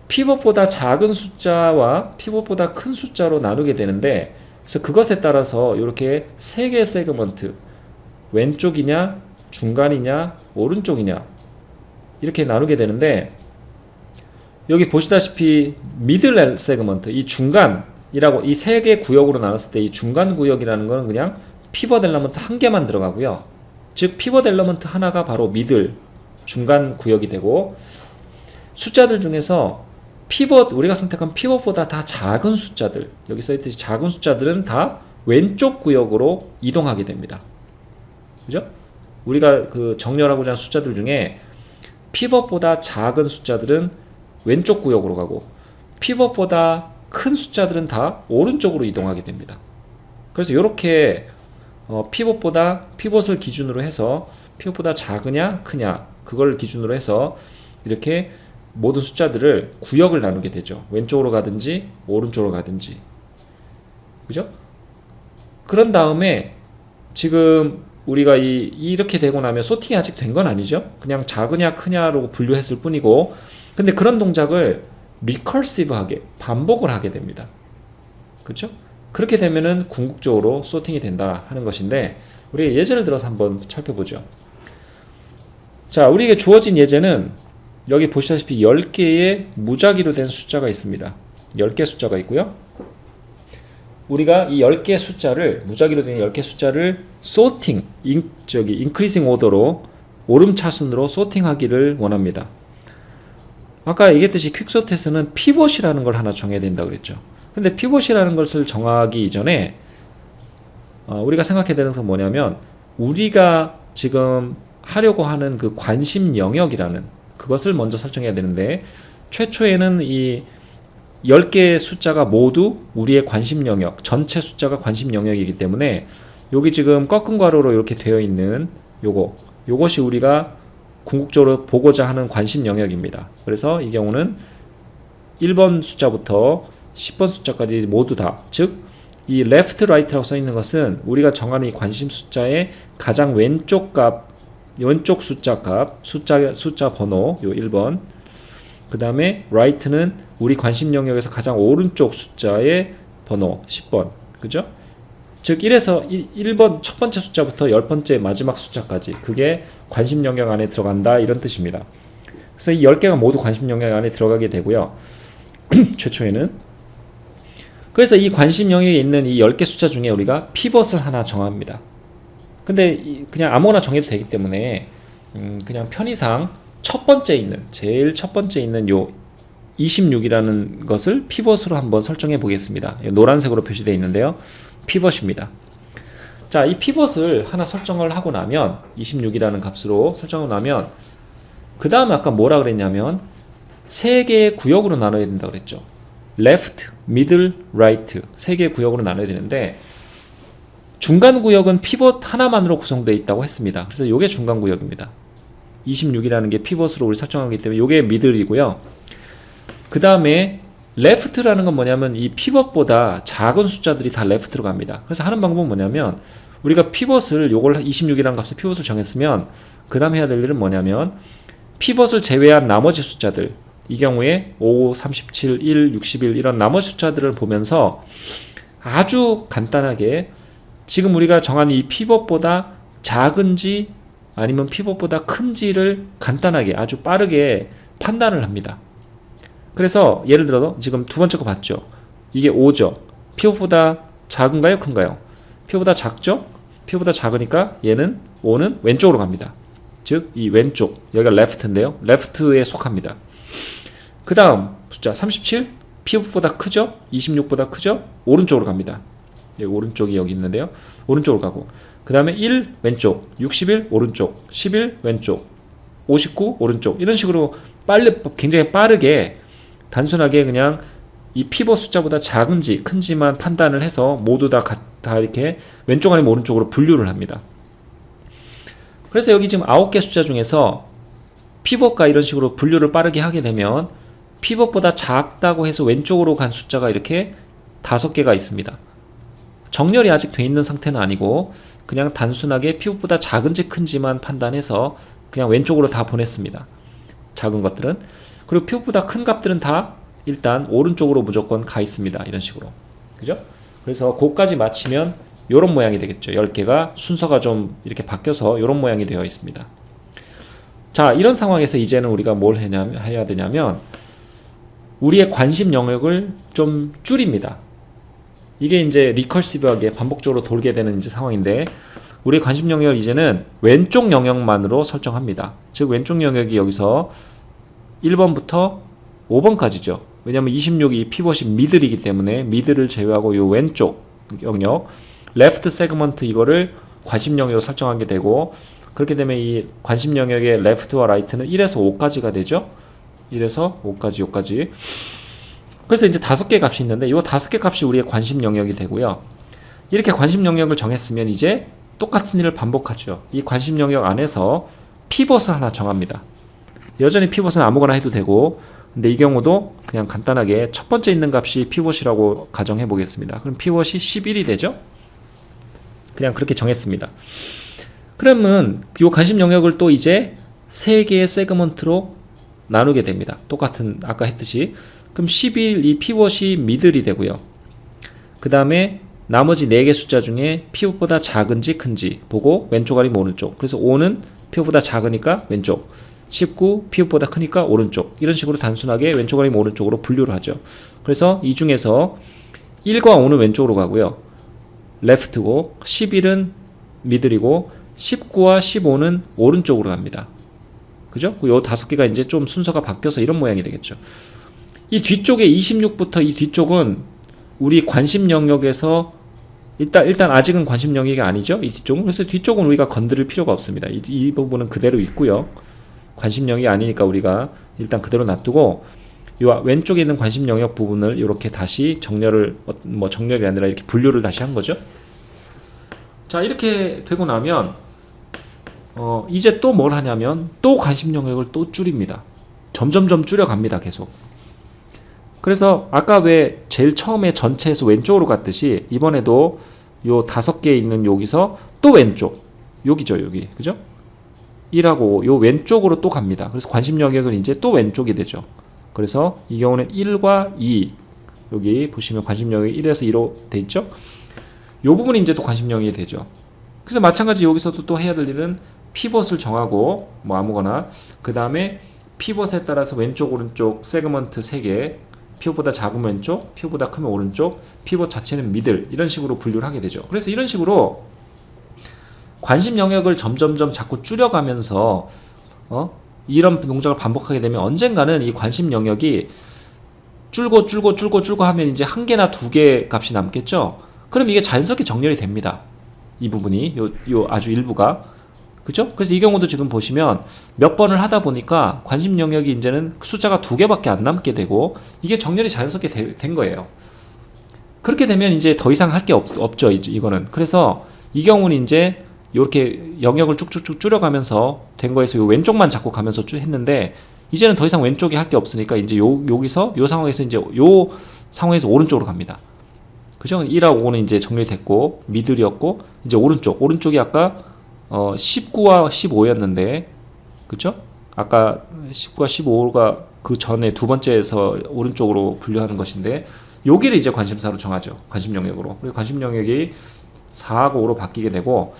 피벗보다 작은 숫자와 피벗보다 큰 숫자로 나누게 되는데, 그래서 그것에 따라서 이렇게 3개의 세그먼트, 왼쪽이냐 중간이냐 오른쪽이냐 이렇게 나누게 되는데, 여기 보시다시피 미들 세그먼트, 이 중간이라고 이 3개 구역으로 나눴을 때 이 중간 구역이라는 거는 그냥 피벗 엘러먼트 한 개만 들어가고요. 즉 피벗 엘러먼트 하나가 바로 미들 중간 구역이 되고, 숫자들 중에서 우리가 선택한 피벗보다 다 작은 숫자들, 여기 써있듯이 작은 숫자들은 다 왼쪽 구역으로 이동하게 됩니다. 그죠? 우리가 그 정렬하고자 하는 숫자들 중에 피벗보다 작은 숫자들은 왼쪽 구역으로 가고 피벗보다 큰 숫자들은 다 오른쪽으로 이동하게 됩니다. 그래서 이렇게 피벗을 기준으로 해서 피벗보다 작으냐 크냐 그걸 기준으로 해서 이렇게 모든 숫자들을 구역을 나누게 되죠. 왼쪽으로 가든지 오른쪽으로 가든지. 그죠? 그런 다음에 지금 우리가 이렇게 되고 나면 소팅이 아직 된 건 아니죠. 그냥 작으냐 크냐로 분류했을 뿐이고, 근데 그런 동작을 리커시브하게 반복을 하게 됩니다. 그렇죠? 그렇게 되면은 궁극적으로 소팅이 된다 하는 것인데, 우리 예제를 들어서 한번 살펴보죠. 자, 우리에게 주어진 예제는 여기 보시다시피 10개의 무작위로 된 숫자가 있습니다. 10개 숫자가 있고요. 우리가 이 10개 숫자를, 무작위로 된 10개 숫자를 인크리징 오더로 오름차순으로 소팅하기를 원합니다. 아까 얘기했듯이 퀵소트에서는 피벗이라는 걸 하나 정해야 된다고 그랬죠. 근데 피벗이라는 것을 정하기 이전에 우리가 생각해야 되는 것은 뭐냐면, 우리가 지금 하려고 하는 그 관심 영역이라는 그것을 먼저 설정해야 되는데, 최초에는 이 10개의 숫자가 모두 우리의 관심 영역, 전체 숫자가 관심 영역이기 때문에 여기 지금 꺾은 괄호로 이렇게 되어 있는 요것이 우리가 궁극적으로 보고자 하는 관심 영역입니다. 그래서 이 경우는 1번 숫자부터 10번 숫자까지 모두 다, 즉 이 left, right라고 써 있는 것은 우리가 정하는 이 관심 숫자의 가장 왼쪽 숫자 번호, 요 1번, 그 다음에 right는 우리 관심 영역에서 가장 오른쪽 숫자의 번호 10번. 그죠? 즉 1에서 1번 첫 번째 숫자부터 10번째 마지막 숫자까지 그게 관심 영역 안에 들어간다 이런 뜻입니다. 그래서 이 10개가 모두 관심 영역 안에 들어가게 되고요. 최초에는. 그래서 이 관심 영역에 있는 이 10개 숫자 중에 우리가 피벗을 하나 정합니다. 근데 그냥 아무거나 정해도 되기 때문에 그냥 편의상 첫 번째 있는 제일 첫 번째 있는 요 26이라는 것을 피벗으로 한번 설정해 보겠습니다. 노란색으로 표시되어 있는데요. 피벗입니다. 자, 이 피벗을 하나 설정을 하고 나면 26이라는 값으로 설정하고 나면 그 다음에 아까 뭐라 그랬냐면 세 개의 구역으로 나눠야 된다고 그랬죠. left, middle, right 세 개의 구역으로 나눠야 되는데 중간 구역은 피벗 하나만으로 구성되어 있다고 했습니다. 그래서 이게 중간 구역입니다. 26이라는 게 피벗으로 우리 설정하기 때문에 이게 middle이고요. 그 다음에 left라는 건 뭐냐면 이 피벗보다 작은 숫자들이 다 left로 갑니다. 그래서 하는 방법은 뭐냐면 우리가 피벗을 요걸 26이라는 값에 피벗을 정했으면 그 다음 해야 될 일은 뭐냐면 피벗을 제외한 나머지 숫자들 이 경우에 5, 37, 1, 61 이런 나머지 숫자들을 보면서 아주 간단하게 지금 우리가 정한 이 피벗보다 작은지 아니면 피벗보다 큰지를 간단하게 아주 빠르게 판단을 합니다. 그래서 예를 들어서 지금 두 번째 거 봤죠. 이게 5죠. 피벗보다 작은가요? 큰가요? 피벗보다 작죠? 피벗보다 작으니까 얘는 5는 왼쪽으로 갑니다. 즉 이 왼쪽 여기가 left인데요. left에 속합니다. 그 다음 숫자 37 피벗보다 크죠? 26보다 크죠? 오른쪽으로 갑니다. 여기 오른쪽이 여기 있는데요. 오른쪽으로 가고 그 다음에 1 왼쪽 61 오른쪽 11 왼쪽 59 오른쪽 이런 식으로 굉장히 빠르게 단순하게 그냥 이 피벗 숫자보다 작은지 큰지만 판단을 해서 모두 다 이렇게 왼쪽 아니면 오른쪽으로 분류를 합니다. 그래서 여기 지금 9개 숫자 중에서 피벗과 이런 식으로 분류를 빠르게 하게 되면 피벗보다 작다고 해서 왼쪽으로 간 숫자가 이렇게 5개가 있습니다. 정렬이 아직 돼 있는 상태는 아니고 그냥 단순하게 피벗보다 작은지 큰지만 판단해서 그냥 왼쪽으로 다 보냈습니다. 작은 것들은. 그리고 피벗보다 큰 값들은 다 일단 오른쪽으로 무조건 가 있습니다. 이런 식으로. 그죠? 그래서 그거까지 맞추면 이런 모양이 되겠죠. 10개가 순서가 좀 이렇게 바뀌어서 이런 모양이 되어 있습니다. 자, 이런 상황에서 이제는 우리가 뭘 해야 되냐면 우리의 관심 영역을 좀 줄입니다. 이게 이제 리커시브하게 반복적으로 돌게 되는 이제 상황인데 우리의 관심 영역을 이제는 왼쪽 영역만으로 설정합니다. 즉 왼쪽 영역이 여기서 1번부터 5번까지죠. 왜냐하면 26이 피벗이 미들이기 때문에 미들을 제외하고 이 왼쪽 영역 레프트 세그먼트 이거를 관심 영역으로 설정하게 되고 그렇게 되면 이 관심 영역의 레프트와 라이트는 1에서 5까지가 되죠. 1에서 5까지 여기까지. 그래서 이제 5개 값이 있는데 이 5개 값이 우리의 관심 영역이 되고요. 이렇게 관심 영역을 정했으면 이제 똑같은 일을 반복하죠. 이 관심 영역 안에서 피벗을 하나 정합니다. 여전히 피벗은 아무거나 해도 되고 근데 이 경우도 그냥 간단하게 첫 번째 있는 값이 피벗이라고 가정해 보겠습니다. 그럼 피벗이 11이 되죠. 그냥 그렇게 정했습니다. 그러면 이 관심 영역을 또 이제 3개의 세그먼트로 나누게 됩니다. 똑같은 아까 했듯이. 그럼 11 이 피벗이 미들이 되고요. 그 다음에 나머지 4개 숫자 중에 피벗보다 작은지 큰지 보고 왼쪽 아니면 오른쪽. 그래서 5는 피벗보다 작으니까 왼쪽. 19 피벗보다 크니까 오른쪽. 이런 식으로 단순하게 왼쪽 아니면 오른쪽으로 분류를 하죠. 그래서 이 중에서 1과 5는 왼쪽으로 가고요. 레프트고 11은 미들이고 19와 15는 오른쪽으로 갑니다. 그죠? 요 5개가 이제 좀 순서가 바뀌어서 이런 모양이 되겠죠. 이 뒤쪽에 26부터 이 뒤쪽은 우리 관심 영역에서 일단 아직은 관심 영역이 아니죠. 이 뒤쪽은. 그래서 뒤쪽은 우리가 건드릴 필요가 없습니다. 이 부분은 그대로 있고요. 관심 영역이 아니니까 우리가 일단 그대로 놔두고 이 왼쪽에 있는 관심 영역 부분을 이렇게 다시 정렬이 아니라 이렇게 분류를 다시 한 거죠. 자, 이렇게 되고 나면 이제 또 뭘 하냐면 또 관심 영역을 또 줄입니다. 점점점 줄여갑니다. 계속. 그래서 아까 왜 제일 처음에 전체에서 왼쪽으로 갔듯이 이번에도 요 5개 있는 여기서 또 왼쪽 여기죠. 여기. 그죠? 1하고 요 왼쪽으로 또 갑니다. 그래서 관심 영역은 이제 또 왼쪽이 되죠. 그래서 이 경우는 1과 2, 여기 보시면 관심 영역이 1에서 2로 돼 있죠. 이 부분이 이제 또 관심 영역이 되죠. 그래서 마찬가지 여기서도 또 해야 될 일은 피벗을 정하고 뭐 아무거나, 그 다음에 피벗에 따라서 왼쪽 오른쪽 세그먼트 3개, 피벗보다 작으면 왼쪽, 피벗보다 크면 오른쪽, 피벗 자체는 미들, 이런 식으로 분류를 하게 되죠. 그래서 이런 식으로 관심 영역을 점점점 자꾸 줄여가면서 이런 동작을 반복하게 되면 언젠가는 이 관심 영역이 줄고 하면 이제 1개나 2개 값이 남겠죠. 그럼 이게 자연스럽게 정렬이 됩니다. 이 부분이 요 아주 일부가, 그죠? 그래서 이 경우도 지금 보시면 몇 번을 하다 보니까 관심 영역이 이제는 숫자가 2개밖에 안 남게 되고 이게 정렬이 자연스럽게 된 거예요. 그렇게 되면 이제 더 이상 할 게 없죠, 이거는. 그래서 이 경우는 이제 이렇게 영역을 쭉쭉쭉 줄여가면서 된 거에서 요 왼쪽만 자꾸 가면서 쭉 했는데, 이제는 더 이상 왼쪽에 할 게 없으니까 이제 여기서 요 상황에서 이제 요 상황에서 오른쪽으로 갑니다. 그죠? 1하고 5는 이제 정리됐고 미들이었고, 이제 오른쪽이 아까 19와 15였는데, 그죠? 아까 19와 15가 그 전에 두 번째에서 오른쪽으로 분류하는 것인데, 여기를 이제 관심사로 정하죠. 관심 영역으로. 그래서 관심 영역이 4하고 5로 바뀌게 되고,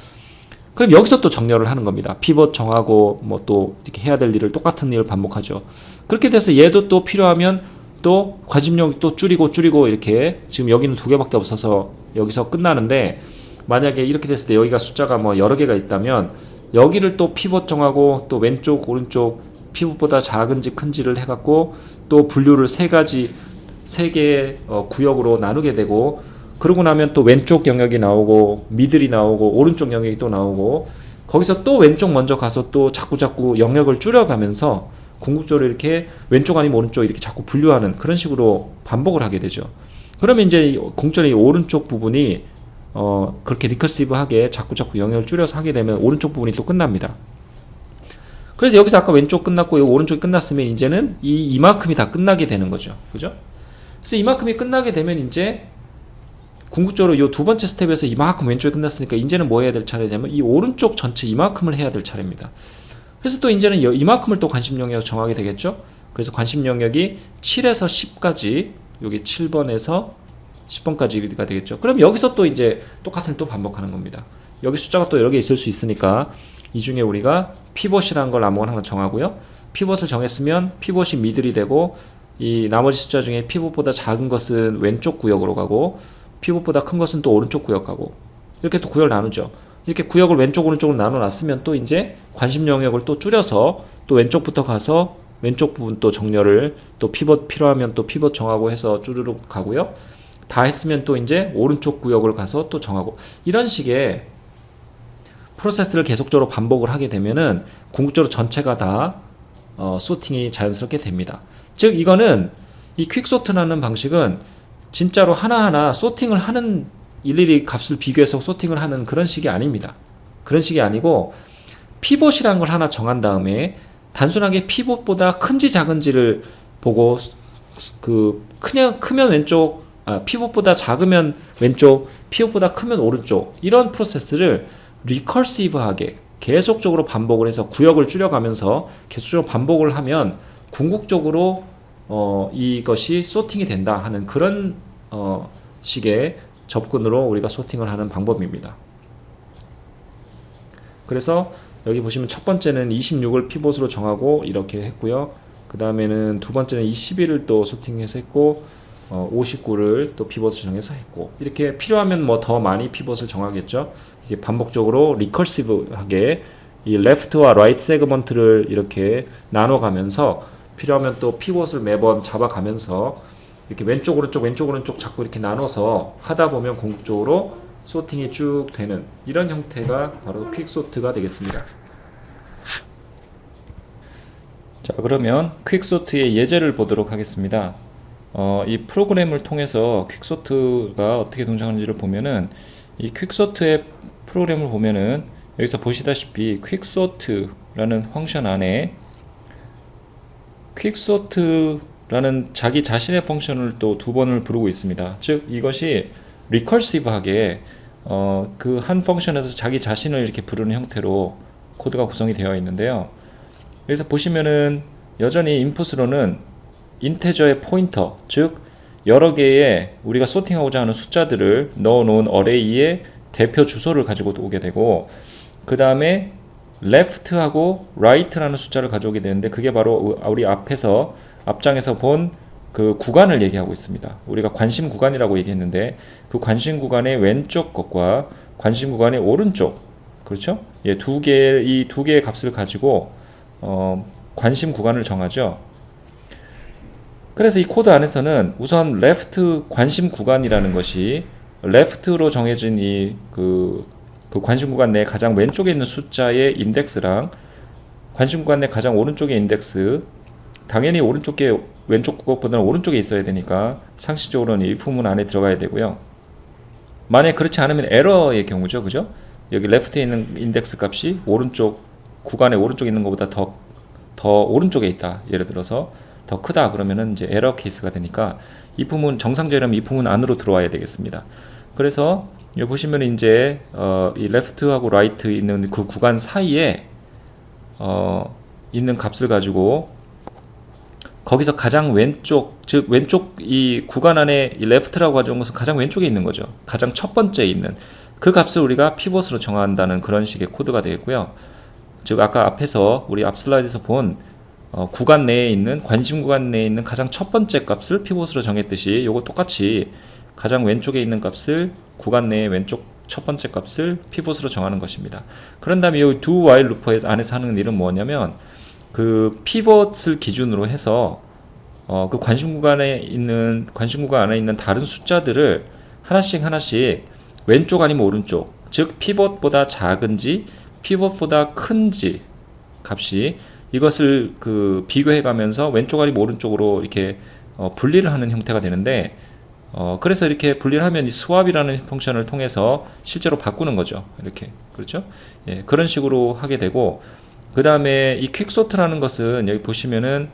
그럼 여기서 또 정렬을 하는 겁니다. 피벗 정하고 뭐 또 이렇게 해야 될 일을, 똑같은 일을 반복하죠. 그렇게 돼서 얘도 또 필요하면 또 관심 영역 또 줄이고 이렇게, 지금 여기는 2개밖에 없어서 여기서 끝나는데, 만약에 이렇게 됐을 때 여기가 숫자가 뭐 여러 개가 있다면 여기를 또 피벗 정하고 또 왼쪽 오른쪽 피벗보다 작은지 큰지를 해갖고 또 분류를 3개의 구역으로 나누게 되고, 그러고 나면 또 왼쪽 영역이 나오고 미들이 나오고 오른쪽 영역이 또 나오고, 거기서 또 왼쪽 먼저 가서 또 자꾸 영역을 줄여가면서 궁극적으로 이렇게 왼쪽 아니면 오른쪽 이렇게 자꾸 분류하는 그런 식으로 반복을 하게 되죠. 그러면 이제 궁극적으로 이 오른쪽 부분이 그렇게 리커시브하게 자꾸 영역을 줄여서 하게 되면 오른쪽 부분이 또 끝납니다. 그래서 여기서 아까 왼쪽 끝났고 여기 오른쪽이 끝났으면 이제는 이만큼이 다 끝나게 되는 거죠. 그죠? 그래서 이만큼이 끝나게 되면 이제 궁극적으로 이 두 번째 스텝에서 이만큼 왼쪽이 끝났으니까 이제는 뭐 해야 될 차례냐면 이 오른쪽 전체 이만큼을 해야 될 차례입니다. 그래서 또 이제는 이만큼을 또 관심 영역 정하게 되겠죠. 그래서 관심 영역이 7에서 10까지, 여기 7번에서 10번까지가 되겠죠. 그럼 여기서 또 이제 똑같은 또 반복하는 겁니다. 여기 숫자가 또 여러 개 있을 수 있으니까 이 중에 우리가 피벗이라는 걸 아무거나 하나 정하고요. 피벗을 정했으면 피벗이 미들이 되고, 이 나머지 숫자 중에 피벗보다 작은 것은 왼쪽 구역으로 가고 피벗보다 큰 것은 또 오른쪽 구역 가고, 이렇게 또 구역을 나누죠. 이렇게 구역을 왼쪽 오른쪽으로 나눠 놨으면 또 이제 관심 영역을 또 줄여서 또 왼쪽부터 가서 왼쪽 부분 또 정렬을, 또 피벗 필요하면 또 피벗 정하고 해서 쭈르륵 가고요. 다 했으면 또 이제 오른쪽 구역을 가서 또 정하고, 이런 식의 프로세스를 계속적으로 반복을 하게 되면은 궁극적으로 전체가 다 소팅이 자연스럽게 됩니다. 즉 이거는 이 퀵소트라는 방식은 진짜로 하나하나 소팅을 하는, 일일이 값을 비교해서 소팅을 하는 그런 식이 아닙니다. 그런 식이 아니고 피벗이라는 걸 하나 정한 다음에 단순하게 피벗보다 큰지 작은지를 보고, 크면 왼쪽, 피벗보다 작으면 왼쪽, 피벗보다 크면 오른쪽, 이런 프로세스를 리커시브하게 계속적으로 반복을 해서 구역을 줄여가면서 계속적으로 반복을 하면 궁극적으로 이것이 소팅이 된다 하는 그런 식의 접근으로 우리가 소팅을 하는 방법입니다. 그래서 여기 보시면 첫 번째는 26을 피벗으로 정하고 이렇게 했고요. 그 다음에는 두 번째는 21을 또 소팅해서 했고, 59를 또 피벗을 정해서 했고, 이렇게 필요하면 뭐 더 많이 피벗을 정하겠죠. 이게 반복적으로 리커시브하게 이 레프트와 라이트 세그먼트를 이렇게 나눠가면서 필요하면 또 피벗을 매번 잡아가면서 이렇게 왼쪽 오른쪽 자꾸 이렇게 나눠서 하다 보면 궁극적으로 소팅이 쭉 되는 이런 형태가 바로 퀵소트가 되겠습니다. 자, 그러면 퀵소트의 예제를 보도록 하겠습니다. 이 프로그램을 통해서 퀵소트가 어떻게 동작하는지를 보면은, 이 퀵소트의 프로그램을 보면은 여기서 보시다시피 퀵소트라는 펑션 안에 퀵소트라는 자기 자신의 펑션을 또 두 번을 부르고 있습니다. 즉 이것이 리커시브하게 그 한 펑션에서 자기 자신을 이렇게 부르는 형태로 코드가 구성이 되어 있는데요. 여기서 보시면은 여전히 인풋으로는 인테저의 포인터, 즉 여러 개의 우리가 소팅하고자 하는 숫자들을 넣어놓은 어레이의 대표 주소를 가지고 오게 되고, 그 다음에 left하고 right라는 숫자를 가져오게 되는데, 그게 바로 우리 앞장에서 본 그 구간을 얘기하고 있습니다. 우리가 관심 구간이라고 얘기했는데, 그 관심 구간의 왼쪽 것과 관심 구간의 오른쪽, 그렇죠? 이 두 개의 값을 가지고 관심 구간을 정하죠. 그래서 이 코드 안에서는 우선 left 관심 구간이라는 것이 left로 정해진 그 관심 구간 내 가장 왼쪽에 있는 숫자의 인덱스랑 관심 구간 내 가장 오른쪽의 인덱스, 당연히 왼쪽 것보다는 오른쪽에 있어야 되니까 상식적으로는 이 부분 안에 들어가야 되고요. 만약 그렇지 않으면 에러의 경우죠, 그죠? 여기 left에 있는 인덱스 값이 오른쪽 구간의 오른쪽에 있는 것보다 더 오른쪽에 있다, 예를 들어서 더 크다, 그러면은 이제 에러 케이스가 되니까 이 부분 정상적이라면 이 부분 안으로 들어와야 되겠습니다. 그래서 여기 보시면 이제 이 left하고 right 있는 그 구간 사이에 있는 값을 가지고 거기서 가장 왼쪽, 즉 왼쪽 이 구간 안에 이 left라고 가져온 것은 가장 왼쪽에 있는 거죠. 가장 첫 번째 있는 그 값을 우리가 피벗으로 정한다는 그런 식의 코드가 되겠고요. 즉 아까 앞에서 우리 앞 슬라이드에서 본 구간 내에 있는 관심 구간 내에 있는 가장 첫 번째 값을 피벗으로 정했듯이 요거 똑같이 가장 왼쪽에 있는 값을 구간 내의 왼쪽 첫 번째 값을 피벗으로 정하는 것입니다. 그런 다음에 이 do while 루프 안에서 하는 일은 뭐냐면 그 피벗을 기준으로 해서 그 관심 구간 안에 있는 다른 숫자들을 하나씩 왼쪽 아니면 오른쪽, 즉 피벗보다 작은지 피벗보다 큰지 값이 이것을 그 비교해 가면서 왼쪽 아니면 오른쪽으로 이렇게 분리를 하는 형태가 되는데, 그래서 이렇게 분리를 하면 이 스왑이라는 펑션을 통해서 실제로 바꾸는 거죠. 이렇게, 그렇죠? 예, 그런 식으로 하게 되고, 그 다음에 이 퀵소트라는 것은 여기 보시면은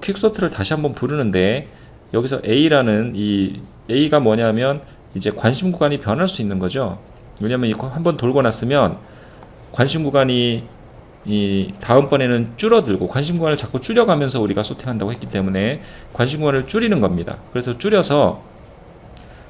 퀵소트를 다시 한번 부르는데, 여기서 A라는 이 A가 뭐냐면 이제 관심 구간이 변할 수 있는 거죠. 왜냐면 이거 한번 돌고 났으면 관심 구간이 이 다음번에는 줄어들고, 관심 구간을 자꾸 줄여가면서 우리가 소팅한다고 했기 때문에 관심 구간을 줄이는 겁니다. 그래서 줄여서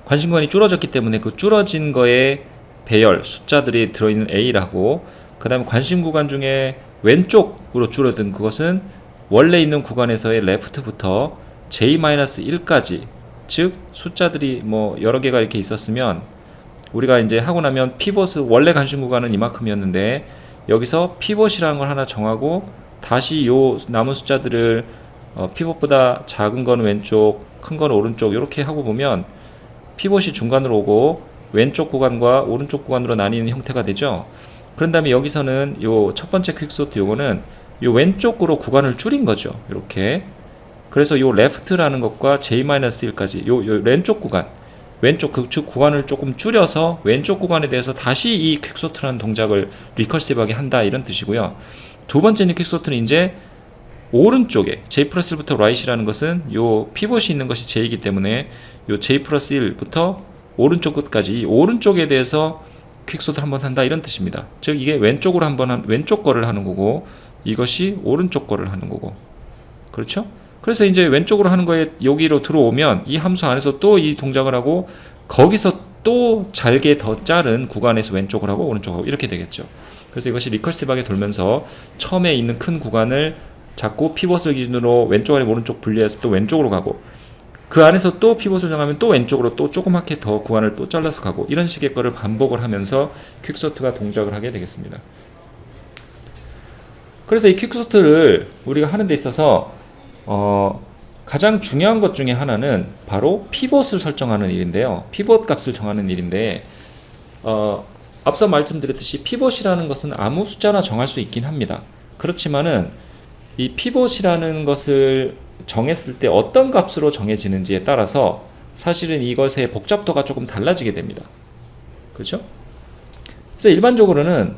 관심 구간이 줄어졌기 때문에 그 줄어진 거에 배열 숫자들이 들어있는 A라고, 그 다음에 관심 구간 중에 왼쪽으로 줄어든 그것은 원래 있는 구간에서의 left부터 j-1까지, 즉 숫자들이 뭐 여러 개가 이렇게 있었으면 우리가 이제 하고 나면 피벗을 원래 관심 구간은 이만큼이었는데 여기서 피벗이라는 걸 하나 정하고 다시 요 남은 숫자들을 피벗보다 작은 건 왼쪽, 큰 건 오른쪽 이렇게 하고 보면 피벗이 중간으로 오고 왼쪽 구간과 오른쪽 구간으로 나뉘는 형태가 되죠. 그런 다음에 여기서는 요 첫 번째 퀵소트 요거는 요 왼쪽으로 구간을 줄인 거죠. 이렇게. 그래서 요 left라는 것과 j-1까지 요 왼쪽 구간, 왼쪽 즉 구간을 조금 줄여서 왼쪽 구간에 대해서 다시 이 퀵소트라는 동작을 리커시브하게 한다, 이런 뜻이고요. 두 번째 퀵소트는 이제 오른쪽에 j 플러스 1부터 right이라는 것은 요 피벗이 있는 것이 j이기 때문에 요 j 플러스 1부터 오른쪽 끝까지 이 오른쪽에 대해서 퀵소트를 한번 한다, 이런 뜻입니다. 즉 이게 왼쪽으로 왼쪽 거를 하는 거고 이것이 오른쪽 거를 하는 거고, 그렇죠? 그래서 이제 왼쪽으로 하는 거에 여기로 들어오면 이 함수 안에서 또 이 동작을 하고 거기서 또 잘게 더 자른 구간에서 왼쪽을 하고 오른쪽을 하고 이렇게 되겠죠. 그래서 이것이 리커시브하게 돌면서 처음에 있는 큰 구간을 잡고 피벗을 기준으로 왼쪽 아니면 오른쪽 분리해서 또 왼쪽으로 가고, 그 안에서 또 피벗을 정하면 또 왼쪽으로 또 조그맣게 더 구간을 또 잘라서 가고, 이런 식의 거를 반복을 하면서 퀵소트가 동작을 하게 되겠습니다. 그래서 이 퀵소트를 우리가 하는 데 있어서 가장 중요한 것 중에 하나는 바로 피벗을 설정하는 일인데요. 피벗 값을 정하는 일인데, 앞서 말씀드렸듯이 피벗이라는 것은 아무 숫자나 정할 수 있긴 합니다. 그렇지만은 이 피벗이라는 것을 정했을 때 어떤 값으로 정해지는지에 따라서 사실은 이것의 복잡도가 조금 달라지게 됩니다. 그렇죠? 그래서 일반적으로는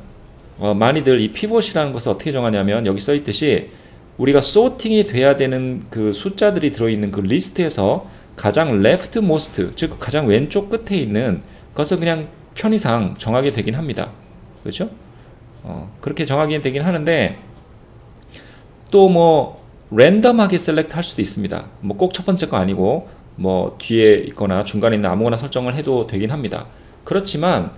많이들 이 피벗이라는 것을 어떻게 정하냐면 여기 써 있듯이 우리가 소팅이 돼야 되는 그 숫자들이 들어있는 그 리스트에서 가장 leftmost, 즉 가장 왼쪽 끝에 있는 것을 그냥 편의상 정하게 되긴 합니다. 그렇죠? 그렇게 정하게 되긴 하는데, 또 뭐 랜덤하게 셀렉트 할 수도 있습니다. 뭐 꼭 첫 번째 거 아니고 뭐 뒤에 있거나 중간에 있는 아무거나 설정을 해도 되긴 합니다. 그렇지만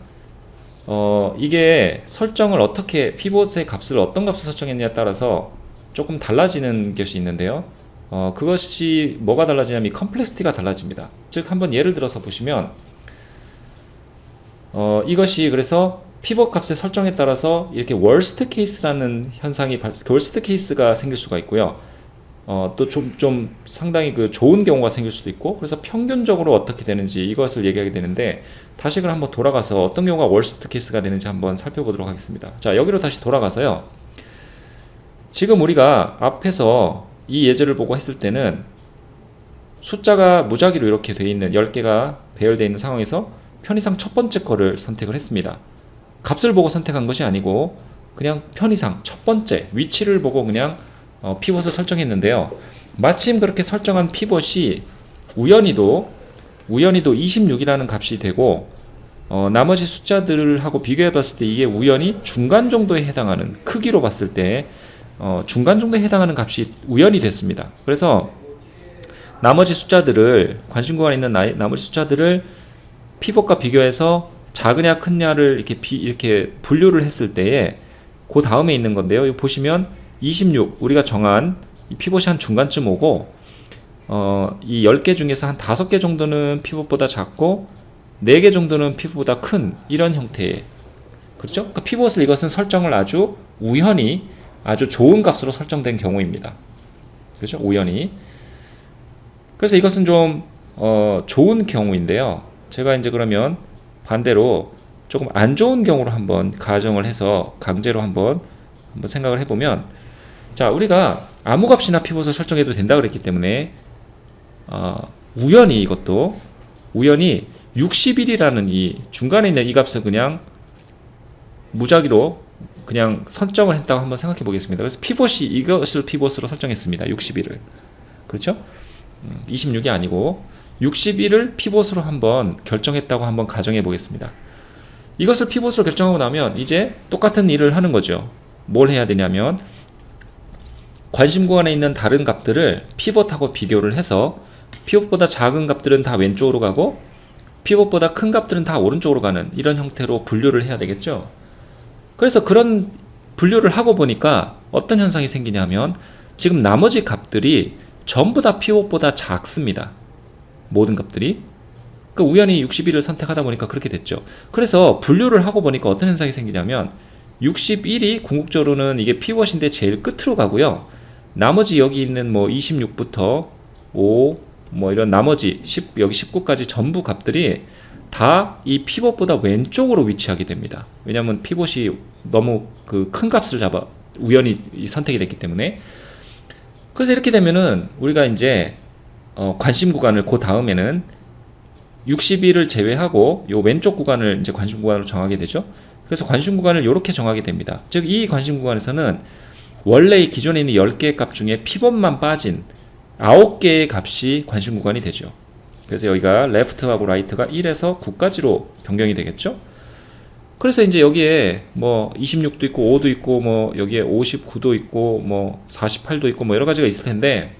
이게 설정을 어떻게 피봇의 값을 어떤 값을 설정했냐에 따라서 조금 달라지는 것이 있는데요. 그것이 뭐가 달라지냐면 이 컴플렉시티가 달라집니다. 즉 한번 예를 들어서 보시면 이것이 그래서 피벗 값의 설정에 따라서 이렇게 월스트 케이스라는 현상이 월스트 케이스가 생길 수가 있고요. 또 좀 상당히 그 좋은 경우가 생길 수도 있고, 그래서 평균적으로 어떻게 되는지 이것을 얘기하게 되는데, 다시 그럼 한번 돌아가서 어떤 경우가 월스트 케이스가 되는지 한번 살펴보도록 하겠습니다. 자, 여기로 다시 돌아가서요. 지금 우리가 앞에서 이 예제를 보고 했을 때는 숫자가 무작위로 이렇게 돼 있는 10개가 배열되어 있는 상황에서 편의상 첫 번째 거를 선택을 했습니다. 값을 보고 선택한 것이 아니고 그냥 편의상 첫 번째 위치를 보고 그냥 피벗을 설정했는데요. 마침 그렇게 설정한 피벗이 우연히도 26이라는 값이 되고 나머지 숫자들하고 비교해 봤을 때 이게 우연히 중간 정도에 해당하는, 크기로 봤을 때 중간 정도에 해당하는 값이 우연히 됐습니다. 그래서 나머지 숫자들을, 관심 구간에 있는 나머지 숫자들을 피벗과 비교해서 작으냐 크냐를 이렇게 분류를 했을 때에 그 다음에 있는 건데요. 여기 보시면 26 우리가 정한 이 피벗이 한 중간쯤 오고 이 10개 중에서 한 5개 정도는 피벗보다 작고 4개 정도는 피벗보다 큰 이런 형태의, 그렇죠? 그러니까 피벗을 이것은 설정을 아주 우연히 아주 좋은 값으로 설정된 경우입니다. 그렇죠? 우연히. 그래서 이것은 좀 좋은 경우인데요. 제가 이제 그러면 반대로 조금 안 좋은 경우로 한번 가정을 해서 강제로 한번 생각을 해보면, 자, 우리가 아무 값이나 피벗을 설정해도 된다 그랬기 때문에 우연히 이것도 우연히 61이라는 이 중간에 있는 이 값을 그냥 무작위로 그냥 설정을 했다고 한번 생각해 보겠습니다. 그래서 피벗이 이것을 피벗으로 설정했습니다. 61을. 그렇죠? 26이 아니고 61을 피벗으로 한번 결정했다고 한번 가정해 보겠습니다. 이것을 피벗으로 결정하고 나면 이제 똑같은 일을 하는 거죠. 뭘 해야 되냐면 관심 구간에 있는 다른 값들을 피벗하고 비교를 해서 피벗보다 작은 값들은 다 왼쪽으로 가고 피벗보다 큰 값들은 다 오른쪽으로 가는 이런 형태로 분류를 해야 되겠죠. 그래서 그런 분류를 하고 보니까 어떤 현상이 생기냐면 지금 나머지 값들이 전부 다 피벗보다 작습니다. 모든 값들이. 그러니까 우연히 61을 선택하다 보니까 그렇게 됐죠. 그래서 분류를 하고 보니까 어떤 현상이 생기냐면 61이 궁극적으로는 이게 피벗인데 제일 끝으로 가고요. 나머지 여기 있는 뭐 26부터 5 뭐 이런 나머지 10 여기 19까지 전부 값들이 다 이 피벗보다 왼쪽으로 위치하게 됩니다. 왜냐하면 피벗이 너무 그 큰 값을 잡아 우연히 선택이 됐기 때문에. 그래서 이렇게 되면은 우리가 이제 관심 구간을 그 다음에는 61을 제외하고 요 왼쪽 구간을 이제 관심 구간으로 정하게 되죠. 그래서 관심 구간을 이렇게 정하게 됩니다. 즉 이 관심 구간에서는 원래 기존에 있는 10개의 값 중에 피벗만 빠진 9개의 값이 관심 구간이 되죠. 그래서 여기가 left하고 right가 1에서 9까지로 변경이 되겠죠. 그래서 이제 여기에 뭐 26도 있고 5도 있고 뭐 여기에 59도 있고 뭐 48도 있고 뭐 여러 가지가 있을 텐데,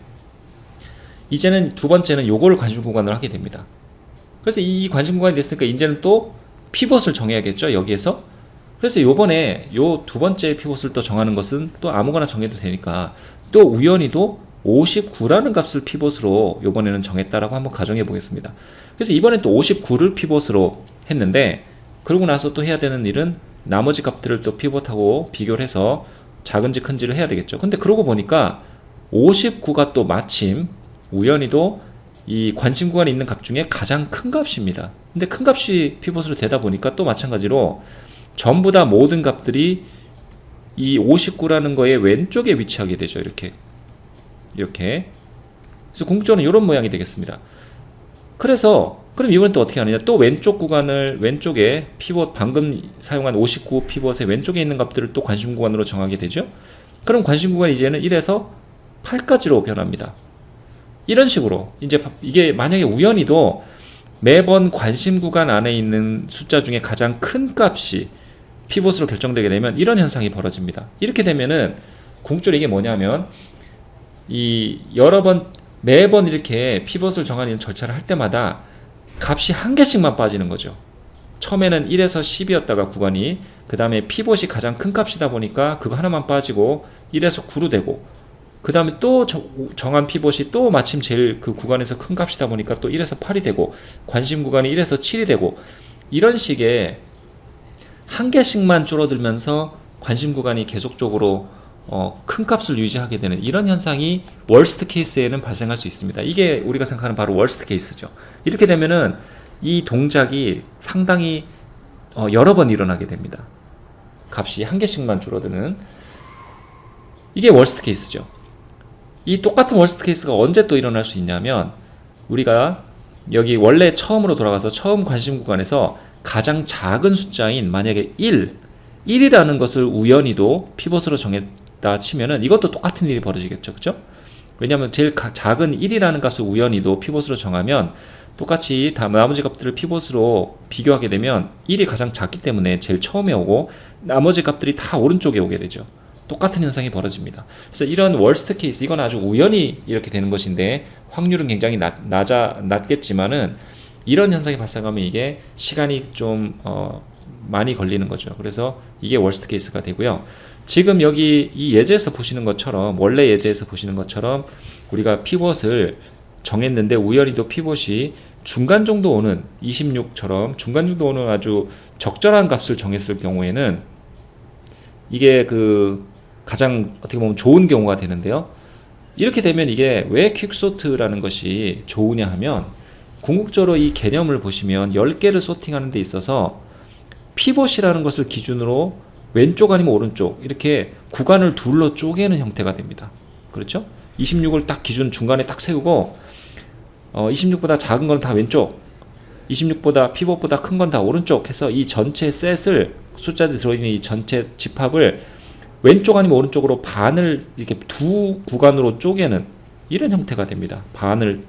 이제는 두 번째는 요거를 관심 구간을 하게 됩니다. 그래서 이 관심 구간이 됐으니까 이제는 또 피벗을 정해야겠죠, 여기에서. 그래서 요번에 요 두 번째 피벗을 또 정하는 것은 또 아무거나 정해도 되니까 또 우연히도 59라는 값을 피벗으로 요번에는 정했다라고 한번 가정해 보겠습니다. 그래서 이번엔 또 59를 피벗으로 했는데, 그러고 나서 또 해야 되는 일은 나머지 값들을 또 피벗하고 비교를 해서 작은지 큰지를 해야 되겠죠. 근데 그러고 보니까 59가 또 마침 우연히도 이 관심 구간에 있는 값 중에 가장 큰 값입니다. 근데 큰 값이 피벗으로 되다 보니까 또 마찬가지로 전부 다 모든 값들이 이 59라는 거에 왼쪽에 위치하게 되죠. 이렇게. 그래서 궁극적으로는 이런 모양이 되겠습니다. 그래서 그럼 이번엔 또 어떻게 하느냐? 또 왼쪽 구간을 왼쪽에 피벗, 방금 사용한 59 피벗의 왼쪽에 있는 값들을 또 관심 구간으로 정하게 되죠. 그럼 관심 구간이 이제는 1에서 8까지로 변합니다. 이런 식으로 이제 이게 만약에 우연히도 매번 관심 구간 안에 있는 숫자 중에 가장 큰 값이 피벗으로 결정되게 되면 이런 현상이 벌어집니다. 이렇게 되면은 궁극적으로 이게 뭐냐면 이 여러 번 매번 이렇게 피벗을 정하는 절차를 할 때마다 값이 한 개씩만 빠지는 거죠. 처음에는 1에서 10이었다가 구간이, 그 다음에 피벗이 가장 큰 값이다 보니까 그거 하나만 빠지고 1에서 9로 되고, 그 다음에 또 정한 피벗이 또 마침 제일 그 구간에서 큰 값이다 보니까 또 1에서 8이 되고, 관심 구간이 1에서 7이 되고, 이런 식의 한 개씩만 줄어들면서 관심 구간이 계속적으로 큰 값을 유지하게 되는 이런 현상이 월스트 케이스에는 발생할 수 있습니다. 이게 우리가 생각하는 바로 월스트 케이스죠. 이렇게 되면은 이 동작이 상당히 여러 번 일어나게 됩니다. 값이 한 개씩만 줄어드는, 이게 월스트 케이스죠. 이 똑같은 월스트 케이스가 언제 또 일어날 수 있냐면, 우리가 여기 원래 처음으로 돌아가서 처음 관심 구간에서 가장 작은 숫자인 만약에 1이라는 것을 우연히도 피벗으로 정했다 치면은 이것도 똑같은 일이 벌어지겠죠. 그죠? 왜냐하면 제일 작은 1이라는 값을 우연히도 피벗으로 정하면 똑같이 다 나머지 값들을 피벗으로 비교하게 되면 1이 가장 작기 때문에 제일 처음에 오고 나머지 값들이 다 오른쪽에 오게 되죠. 똑같은 현상이 벌어집니다. 그래서 이런 월스트 케이스, 이건 아주 우연히 이렇게 되는 것인데 확률은 굉장히 낮겠지만은 이런 현상이 발생하면 이게 시간이 좀 많이 걸리는 거죠. 그래서 이게 월스트 케이스가 되고요. 지금 여기 이 예제에서 보시는 것처럼, 원래 예제에서 보시는 것처럼 우리가 피벗을 정했는데 우연히도 피벗이 중간 정도 오는 26처럼 중간 정도 오는 아주 적절한 값을 정했을 경우에는 이게 그 가장 어떻게 보면 좋은 경우가 되는데요. 이렇게 되면 이게 왜 퀵소트라는 것이 좋으냐 하면, 궁극적으로 이 개념을 보시면 10개를 소팅하는 데 있어서 피벗이라는 것을 기준으로 왼쪽 아니면 오른쪽 이렇게 구간을 둘로 쪼개는 형태가 됩니다. 그렇죠? 26을 딱 기준 중간에 딱 세우고 26보다 작은 건 다 왼쪽, 26보다 피벗보다 큰 건 다 오른쪽 해서 이 전체 셋을, 숫자들이 들어있는 이 전체 집합을 왼쪽 아니면 오른쪽으로 반을 이렇게 두 구간으로 쪼개는 이런 형태가 됩니다. 반을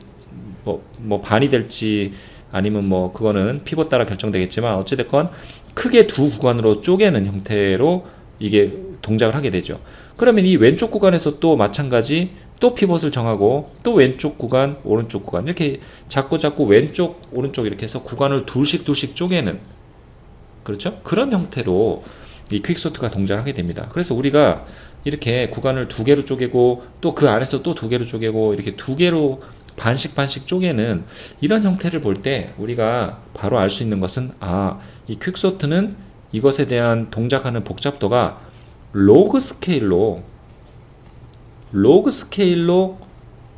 뭐 반이 될지 아니면 뭐 그거는 피벗 따라 결정되겠지만 어찌됐건 크게 두 구간으로 쪼개는 형태로 이게 동작을 하게 되죠. 그러면 이 왼쪽 구간에서 또 마찬가지 또 피벗을 정하고 또 왼쪽 구간 오른쪽 구간 이렇게 자꾸 왼쪽 오른쪽 이렇게 해서 구간을 둘씩 쪼개는, 그렇죠? 그런 형태로 이 퀵소트가 동작을 하게 됩니다. 그래서 우리가 이렇게 구간을 두 개로 쪼개고 또 그 안에서 또 두 개로 쪼개고 이렇게 두 개로 반씩 쪼개는 이런 형태를 볼 때 우리가 바로 알 수 있는 것은, 이 퀵소트는 이것에 대한 동작하는 복잡도가 로그 스케일로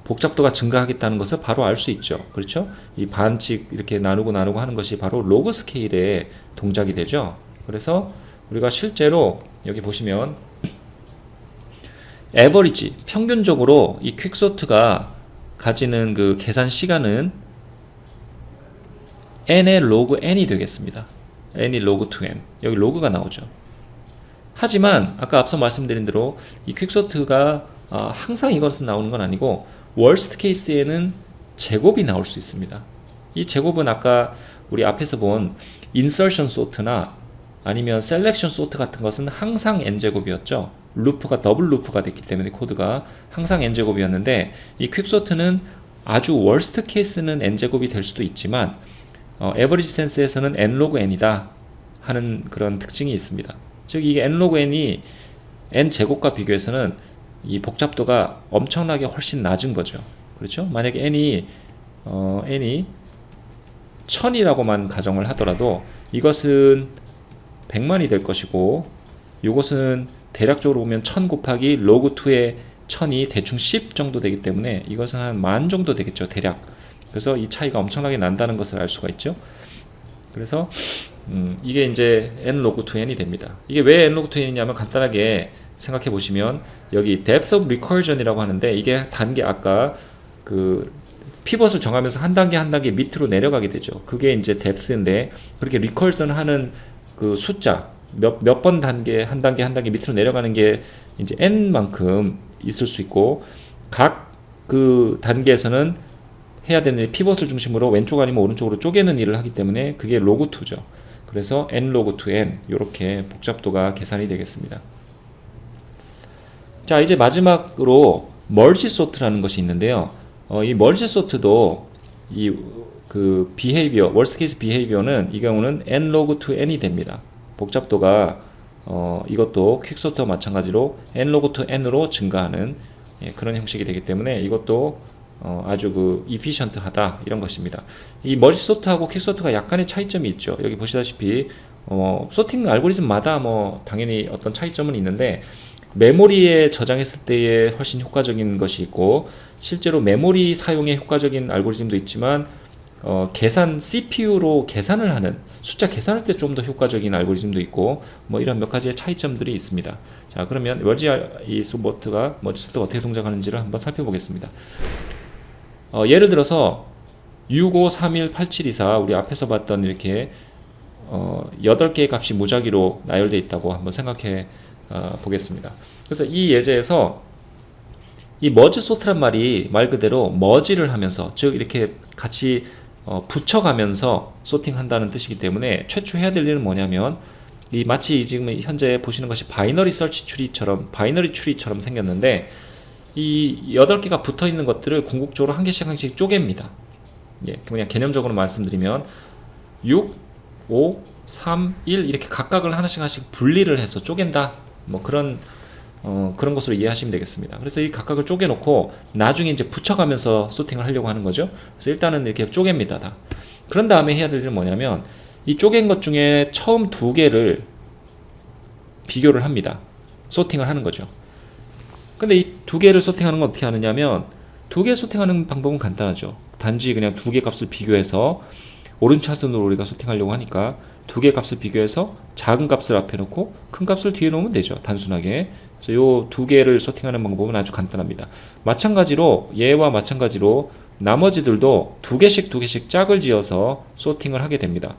복잡도가 증가하겠다는 것을 바로 알 수 있죠. 그렇죠? 이 반씩 이렇게 나누고 하는 것이 바로 로그 스케일의 동작이 되죠. 그래서 우리가 실제로 여기 보시면 에버리지, 평균적으로 이 퀵소트가 가지는 그 계산 시간은 n의 로그 n이 되겠습니다. n이 로그 2n. 여기 로그가 나오죠. 하지만 아까 앞서 말씀드린 대로 이 퀵소트가 항상 이것은 나오는 건 아니고 월스트 케이스에는 제곱이 나올 수 있습니다. 이 제곱은 아까 우리 앞에서 본 인서션 소트나 아니면 셀렉션 소트 같은 것은 항상 n제곱이었죠. 루프가 더블 루프가 됐기 때문에 코드가 항상 n제곱이었는데, 이 퀵소트는 아주 월스트 케이스는 n제곱이 될 수도 있지만 에버리지 센스에서는 n로그 n이다 하는 그런 특징이 있습니다. 즉 이게 n로그 n이 n제곱과 비교해서는 이 복잡도가 엄청나게 훨씬 낮은 거죠. 그렇죠? 만약에 n이 1000이라고만 가정을 하더라도 이것은 100만이 될 것이고, 이것은 대략적으로 보면 1000 곱하기 로그 2의 1000이 대충 10 정도 되기 때문에 이것은 한 10,000 정도 되겠죠, 대략. 그래서 이 차이가 엄청나게 난다는 것을 알 수가 있죠. 그래서 이게 이제 n 로그 2n이 됩니다. 이게 왜 n 로그 2n이냐면 간단하게 생각해 보시면 여기 depth of recursion이라고 하는데, 이게 단계, 아까 그 피벗을 정하면서 한 단계 밑으로 내려가게 되죠. 그게 이제 depth인데, 그렇게 recursion 하는 그 숫자 몇 번 한 단계 밑으로 내려가는 게 이제 n만큼 있을 수 있고, 각 그 단계에서는 해야 되는 피벗을 중심으로 왼쪽 아니면 오른쪽으로 쪼개는 일을 하기 때문에 그게 로그 2죠. 그래서 n 로그 2n 이렇게 복잡도가 계산이 되겠습니다. 자, 이제 마지막으로 멀지 소트라는 것이 있는데요. 이 멀지 소트도 이 그 비헤이비어, 월스트 케이스 비헤이비어는 이 경우는 n log to n이 됩니다. 복잡도가 이것도 퀵소트와 마찬가지로 n log to n으로 증가하는 그런 형식이 되기 때문에 이것도 아주 그 이피션트하다 이런 것입니다. 이 멀지 소트하고 퀵소트가 약간의 차이점이 있죠. 여기 보시다시피 소팅 알고리즘마다 뭐 당연히 어떤 차이점은 있는데 메모리에 저장했을 때에 훨씬 효과적인 것이 있고 실제로 메모리 사용에 효과적인 알고리즘도 있지만 계산 CPU로 계산을 하는 숫자 계산할 때 좀 더 효과적인 알고리즘도 있고 뭐 이런 몇 가지의 차이점들이 있습니다. 자, 그러면 멀지 소트가 어떻게 동작하는지를 한번 살펴보겠습니다. 예를 들어서 65318724 우리 앞에서 봤던 이렇게 8개의 값이 무작위로 나열되어 있다고 한번 생각해 보겠습니다. 그래서 이 예제에서 이 머지 소트란 말이 말 그대로 머지를 하면서 즉 이렇게 같이 붙여가면서 소팅한다는 뜻이기 때문에 최초 해야 될 일은 뭐냐면 이 마치 지금 현재 보시는 것이 바이너리 서치 추리처럼 생겼는데 이 8개가 붙어 있는 것들을 궁극적으로 한 개씩 쪼갭니다. 예, 그냥 개념적으로 말씀드리면 6, 5, 3, 1 이렇게 각각을 하나씩 분리를 해서 쪼갠다. 뭐 그런 것으로 이해하시면 되겠습니다. 그래서 이 각각을 쪼개놓고 나중에 이제 붙여가면서 소팅을 하려고 하는 거죠. 그래서 일단은 이렇게 쪼갭니다. 다. 그런 다음에 해야 될 일은 뭐냐면 이 쪼갠 것 중에 처음 2개를 비교를 합니다. 소팅을 하는 거죠. 근데 이 2개를 소팅하는 건 어떻게 하느냐면 2개 소팅하는 방법은 간단하죠. 단지 그냥 2개 값을 비교해서 오른차순으로 우리가 소팅하려고 하니까 2개 값을 비교해서 작은 값을 앞에 놓고 큰 값을 뒤에 놓으면 되죠. 단순하게. 그래서 요 2개를 소팅하는 방법은 아주 간단합니다. 마찬가지로 얘와 마찬가지로 나머지들도 2개씩 짝을 지어서 소팅을 하게 됩니다.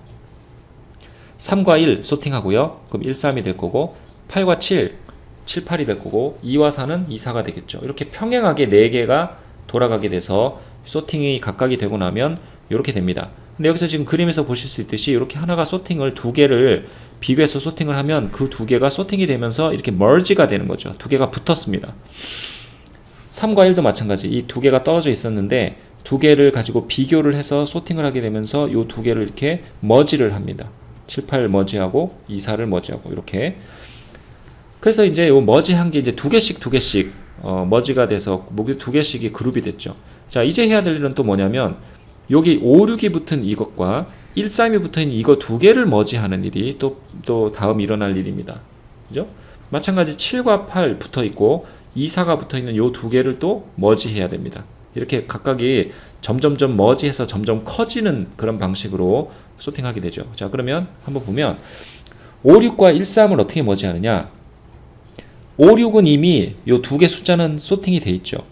3과 1 소팅하고요. 그럼 1, 3이 될 거고 8과 7, 7, 8이 될 거고 2와 4는 2, 4가 되겠죠. 이렇게 평행하게 4개가 돌아가게 돼서 소팅이 각각이 되고 나면 이렇게 됩니다. 근데 여기서 지금 그림에서 보실 수 있듯이 이렇게 하나가 소팅을 2개를 비교해서 소팅을 하면 그 2개가 소팅이 되면서 이렇게 멀지가 되는 거죠. 2개가 붙었습니다. 3과 1도 마찬가지. 이 2개가 떨어져 있었는데 2개를 가지고 비교를 해서 소팅을 하게 되면서 이 2개를 이렇게 머지를 합니다. 7, 8 머지하고 2, 4를 머지하고 이렇게. 그래서 이제 요 머지한 게 이제 2개씩 머지가 돼서 모두 2개씩이 그룹이 됐죠. 자, 이제 해야 될 일은 또 뭐냐면 여기 5, 6이 붙은 이것과 1, 3이 붙어있는 이거 2개를 머지하는 일이 또 다음 일어날 일입니다. 그죠? 마찬가지 7과 8 붙어있고 2, 4가 붙어있는 요 2개를 또 머지해야 됩니다. 이렇게 각각이 점점점 머지해서 점점 커지는 그런 방식으로 소팅하게 되죠. 자, 그러면 한번 보면 5, 6과 1, 3을 어떻게 머지하느냐. 5, 6은 이미 요 2개 숫자는 소팅이 되어 있죠.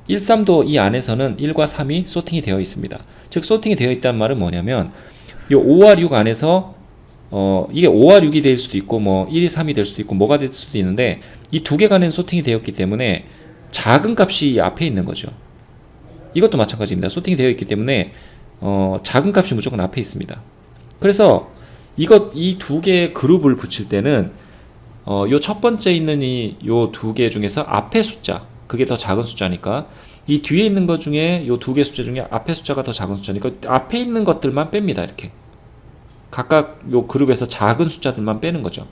1, 3도 이 안에서는 1과 3이 소팅이 되어 있습니다. 즉 소팅이 되어 있다는 말은 뭐냐면 요 5와 6 안에서 이게 5와 6이 될 수도 있고 뭐 1이 3이 될 수도 있고 뭐가 될 수도 있는데 이 2개 간에는 소팅이 되었기 때문에 작은 값이 앞에 있는 거죠. 이것도 마찬가지입니다. 소팅이 되어 있기 때문에 작은 값이 무조건 앞에 있습니다. 그래서 이 2개의 그룹을 붙일 때는 요 첫 번째 있는 요 2개 중에서 앞에 숫자 그게 더 작은 숫자니까 이 뒤에 있는 것 중에 요 2개 숫자 중에 앞에 숫자가 더 작은 숫자니까 앞에 있는 것들만 뺍니다. 이렇게 각각 요 그룹에서 작은 숫자들만 빼는 거죠.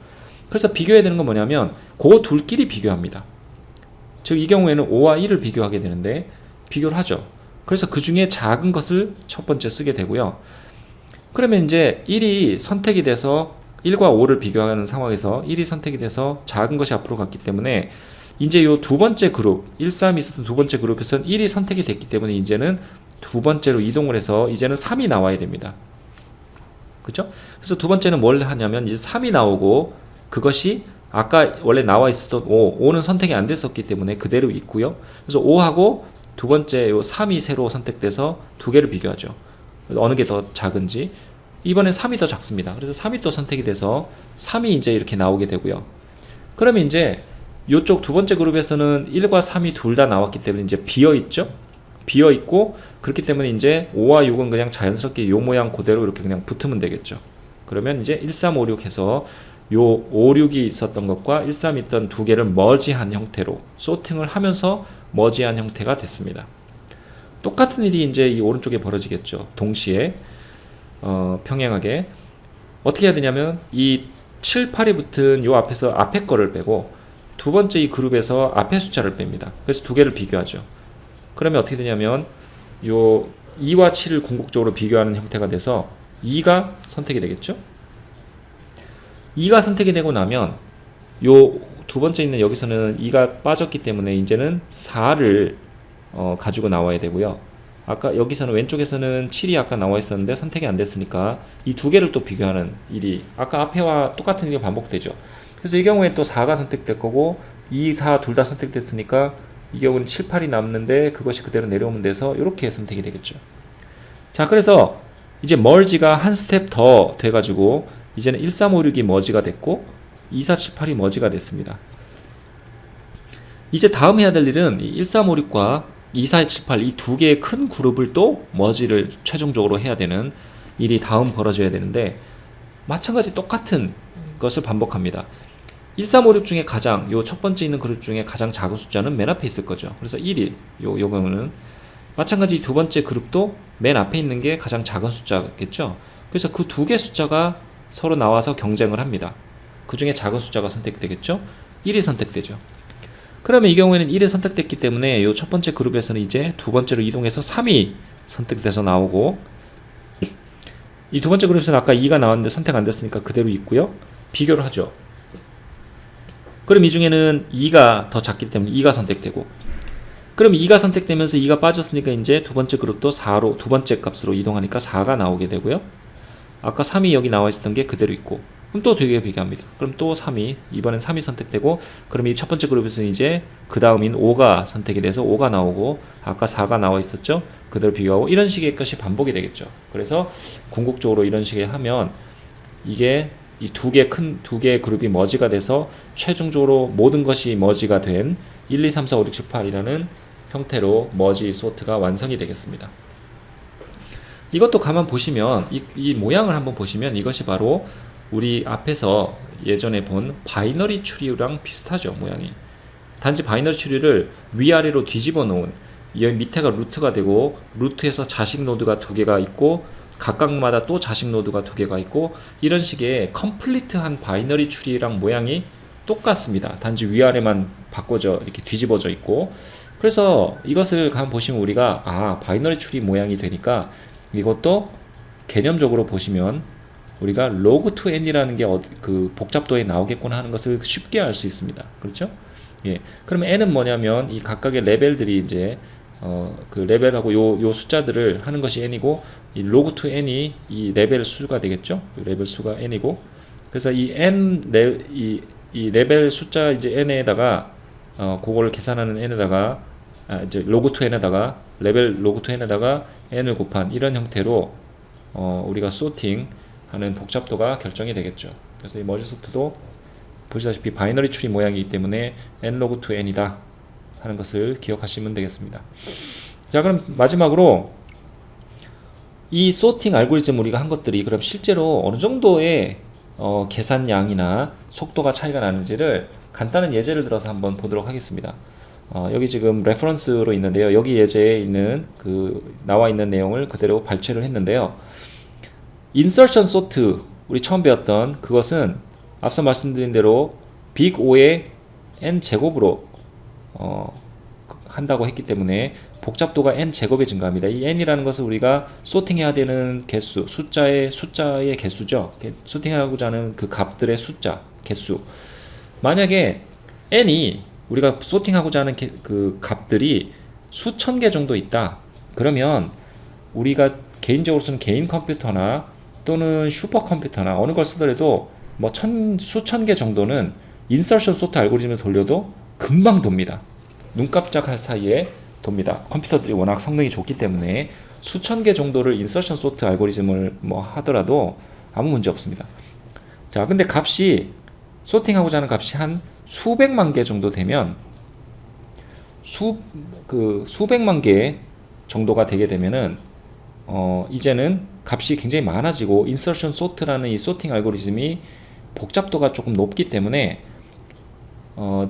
그래서 비교해야 되는 건 뭐냐면 그 둘끼리 비교합니다. 즉 이 경우에는 5와 1을 비교하게 되는데 비교를 하죠. 그래서 그 중에 작은 것을 첫 번째 쓰게 되고요. 그러면 이제 1이 선택이 돼서 1과 5를 비교하는 상황에서 1이 선택이 돼서 작은 것이 앞으로 갔기 때문에 이제 요 두 번째 그룹 1, 3이 있었던 두 번째 그룹에서는 1이 선택이 됐기 때문에 이제는 두 번째로 이동을 해서 이제는 3이 나와야 됩니다. 그죠? 그래서 두 번째는 뭘 하냐면 이제 3이 나오고 그것이 아까 원래 나와 있었던 5는 선택이 안 됐었기 때문에 그대로 있고요. 그래서 5하고 두 번째 요 3이 새로 선택돼서 두 개를 비교하죠. 어느 게 더 작은지. 이번엔 3이 더 작습니다. 그래서 3이 또 선택이 돼서 3이 이제 이렇게 나오게 되고요. 그러면 이제 이쪽 두 번째 그룹에서는 1과 3이 둘 다 나왔기 때문에 이제 비어있죠? 비어있고, 그렇기 때문에 이제 5와 6은 그냥 자연스럽게 요 모양 그대로 이렇게 그냥 붙으면 되겠죠. 그러면 이제 1, 3, 5, 6 해서 요 5, 6이 있었던 것과 1, 3이 있던 두 개를 머지한 형태로 소팅을 하면서 머지한 형태가 됐습니다. 똑같은 일이 이제 이 오른쪽에 벌어지겠죠. 동시에 평행하게 어떻게 해야 되냐면 이 7, 8이 붙은 요 앞에서 앞에 거를 빼고 두 번째 이 그룹에서 앞에 숫자를 뺍니다. 그래서 두 개를 비교하죠. 그러면 어떻게 되냐면 요 2와 7을 궁극적으로 비교하는 형태가 돼서 2가 선택이 되겠죠. 2가 선택이 되고 나면 요 두 번째 있는 여기서는 2가 빠졌기 때문에 이제는 4를 가지고 나와야 되고요. 아까 여기서는 왼쪽에서는 7이 아까 나와 있었는데 선택이 안 됐으니까 이 두 개를 또 비교하는 일이 아까 앞에와 똑같은 일이 반복되죠. 그래서 이 경우에 또 4가 선택될 거고 2, 4 둘 다 선택됐으니까 이 경우는 7, 8이 남는데 그것이 그대로 내려오면 돼서 이렇게 선택이 되겠죠. 자, 그래서 이제 멀지가 한 스텝 더 돼가지고 이제는 1, 3, 5, 6이 머지가 됐고 2, 4, 7, 8이 머지가 됐습니다. 이제 다음 해야 될 일은 1, 3, 5, 6과 2, 4, 7, 8 이 두 개의 큰 그룹을 또 머지를 최종적으로 해야 되는 일이 다음 벌어져야 되는데 마찬가지 똑같은 것을 반복합니다. 1, 3, 5, 6 중에 가장 요 첫 번째 있는 그룹 중에 가장 작은 숫자는 맨 앞에 있을 거죠. 그래서 1이 요 경우는 마찬가지 두 번째 그룹도 맨 앞에 있는 게 가장 작은 숫자겠죠. 그래서 그 두 개 숫자가 서로 나와서 경쟁을 합니다. 그 중에 작은 숫자가 선택되겠죠. 1이 선택되죠. 그러면 이 경우에는 1이 선택됐기 때문에 이 첫 번째 그룹에서는 이제 두 번째로 이동해서 3이 선택돼서 나오고 이 두 번째 그룹에서는 아까 2가 나왔는데 선택 안 됐으니까 그대로 있고요. 비교를 하죠. 그럼 이 중에는 2가 더 작기 때문에 2가 선택되고 그럼 2가 선택되면서 2가 빠졌으니까 이제 두 번째 그룹도 4로 두 번째 값으로 이동하니까 4가 나오게 되고요. 아까 3이 여기 나와 있었던 게 그대로 있고 그럼 또 두 개 비교합니다. 그럼 또 3이 이번엔 3이 선택되고 그럼 이 첫 번째 그룹에서는 이제 그 다음인 5가 선택이 돼서 5가 나오고 아까 4가 나와 있었죠. 그대로 비교하고 이런 식의 것이 반복이 되겠죠. 그래서 궁극적으로 이런 식의 하면 이게 이 두 개의 그룹이 머지가 돼서 최종적으로 모든 것이 머지가 된 1, 2, 3, 4, 5, 6, 7, 8이라는 형태로 머지 소트가 완성이 되겠습니다. 이것도 가만 보시면 이 모양을 한번 보시면 이것이 바로 우리 앞에서 예전에 본 바이너리 추리랑 비슷하죠. 모양이. 단지 바이너리 추리를 위아래로 뒤집어 놓은 여기 밑에가 루트가 되고 루트에서 자식 노드가 두 개가 있고 각각마다 또 자식 노드가 두 개가 있고 이런 식의 컴플리트한 바이너리 추리랑 모양이 똑같습니다. 단지 위아래만 바꿔져 이렇게 뒤집어져 있고 그래서 이것을 한번 보시면 우리가 바이너리 추리 모양이 되니까 이것도 개념적으로 보시면 우리가 log2n이라는 게 그 복잡도에 나오겠구나 하는 것을 쉽게 알 수 있습니다. 그렇죠? 예. 그러면 n은 뭐냐면 이 각각의 레벨들이 이제 그 레벨하고 요 숫자들을 하는 것이 n이고 이 log2n이 이 레벨 수가 되겠죠? 레벨 수가 n이고 그래서 이 레벨 숫자 이제 n에다가 그거를 계산하는 n에다가 이제 log2n에다가 레벨 log2n에다가 n을 곱한 이런 형태로 우리가 소팅하는 복잡도가 결정이 되겠죠. 그래서 이 머지 소트도 보시다시피 바이너리 추리 모양이기 때문에 n log 2n이다 하는 것을 기억하시면 되겠습니다. 자, 그럼 마지막으로 이 소팅 알고리즘 우리가 한 것들이 그럼 실제로 어느 정도의 계산량이나 속도가 차이가 나는지를 간단한 예제를 들어서 한번 보도록 하겠습니다. 여기 지금 레퍼런스로 있는데요. 여기 예제에 있는 나와 있는 내용을 그대로 발췌를 했는데요. 인서션 소트 우리 처음 배웠던 그것은 앞서 말씀드린 대로 빅 O의 n 제곱으로 한다고 했기 때문에 복잡도가 n 제곱에 증가합니다. 이 n이라는 것은 우리가 소팅해야 되는 개수, 숫자의 개수죠. 소팅하고자 하는 그 값들의 숫자, 개수. 만약에 n이 우리가 소팅하고자 하는 그 값들이 수천 개 정도 있다. 그러면 우리가 개인적으로 쓰는 개인 컴퓨터나 또는 슈퍼컴퓨터나 어느 걸 쓰더라도 뭐 수천 개 정도는 인서션 소트 알고리즘을 돌려도 금방 돕니다. 눈 깜짝할 사이에 돕니다. 컴퓨터들이 워낙 성능이 좋기 때문에 수천 개 정도를 인서션 소트 알고리즘을 뭐 하더라도 아무 문제 없습니다. 자, 근데 값이 소팅하고자 하는 값이 한 수백만 개 정도 되면 수백만 개 정도가 되게 되면은 이제는 값이 굉장히 많아지고 인서션 소트라는 이 소팅 알고리즘이 복잡도가 조금 높기 때문에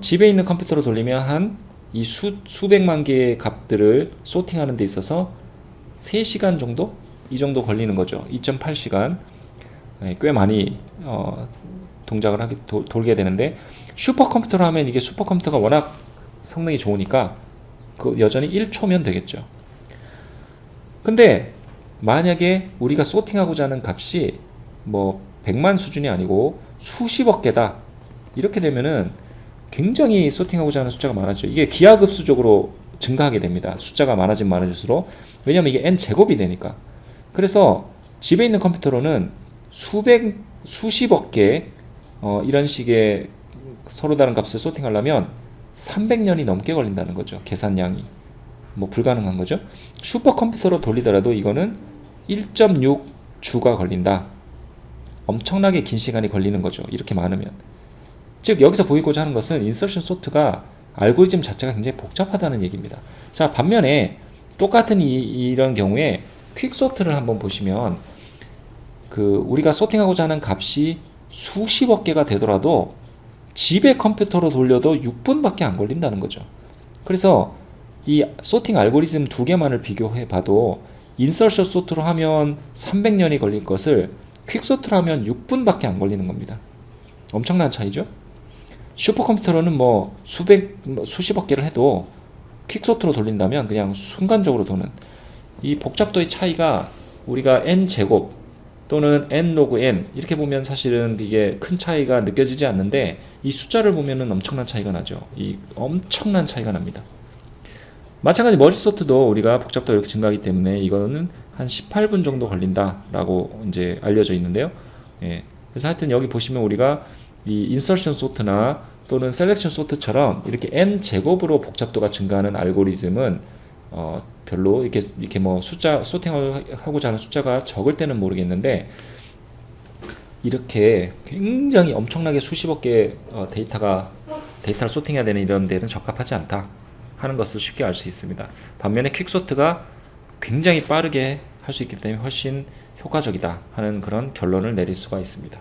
집에 있는 컴퓨터로 돌리면 한 이 수백만 개의 값들을 소팅하는 데 있어서 3시간 정도? 이 정도 걸리는 거죠. 2.8시간. 꽤 많이 동작을 돌게 되는데, 슈퍼컴퓨터로 하면 이게 슈퍼컴퓨터가 워낙 성능이 좋으니까 그 여전히 1초면 되겠죠. 근데 만약에 우리가 소팅하고자 하는 값이 뭐 100만 수준이 아니고 수십억 개다, 이렇게 되면은 굉장히 소팅하고자 하는 숫자가 많아지죠. 이게 기하급수적으로 증가하게 됩니다. 숫자가 많아지면 많아질수록. 왜냐면 이게 n 제곱이 되니까. 그래서 집에 있는 컴퓨터로는 수십억 개 이런 식의 서로 다른 값을 소팅하려면 300년이 넘게 걸린다는 거죠. 계산량이. 뭐 불가능한 거죠. 슈퍼컴퓨터로 돌리더라도 이거는 1.6주가 걸린다. 엄청나게 긴 시간이 걸리는 거죠. 이렇게 많으면. 즉 여기서 보이고자 하는 것은 인서션 소트가 알고리즘 자체가 굉장히 복잡하다는 얘기입니다. 자, 반면에 똑같은 이런 경우에 퀵소트를 한번 보시면 우리가 소팅하고자 하는 값이 수십억 개가 되더라도 집의 컴퓨터로 돌려도 6분밖에 안 걸린다는 거죠. 그래서 이 소팅 알고리즘 두 개만을 비교해 봐도 인서션 소트로 하면 300년이 걸릴 것을 퀵소트로 하면 6분밖에 안 걸리는 겁니다. 엄청난 차이죠. 슈퍼컴퓨터로는 뭐 수십억 개를 해도 퀵소트로 돌린다면 그냥 순간적으로 도는, 이 복잡도의 차이가 우리가 n제곱 또는 n 로그 n 이렇게 보면 사실은 이게 큰 차이가 느껴지지 않는데, 이 숫자를 보면은 엄청난 차이가 나죠. 이 엄청난 차이가 납니다. 마찬가지 머지 소트도 우리가 복잡도가 이렇게 증가하기 때문에 이거는 한 18분 정도 걸린다라고 이제 알려져 있는데요. 예. 그래서 하여튼 여기 보시면 우리가 이 인서션 소트나 또는 셀렉션 소트처럼 이렇게 n 제곱으로 복잡도가 증가하는 알고리즘은 별로 이렇게 뭐 숫자 소팅을 하고자 하는 숫자가 적을 때는 모르겠는데, 이렇게 굉장히 엄청나게 수십억 개의 데이터를 소팅해야 되는 이런 데는 적합하지 않다 하는 것을 쉽게 알 수 있습니다. 반면에 퀵소트가 굉장히 빠르게 할 수 있기 때문에 훨씬 효과적이다 하는 그런 결론을 내릴 수가 있습니다.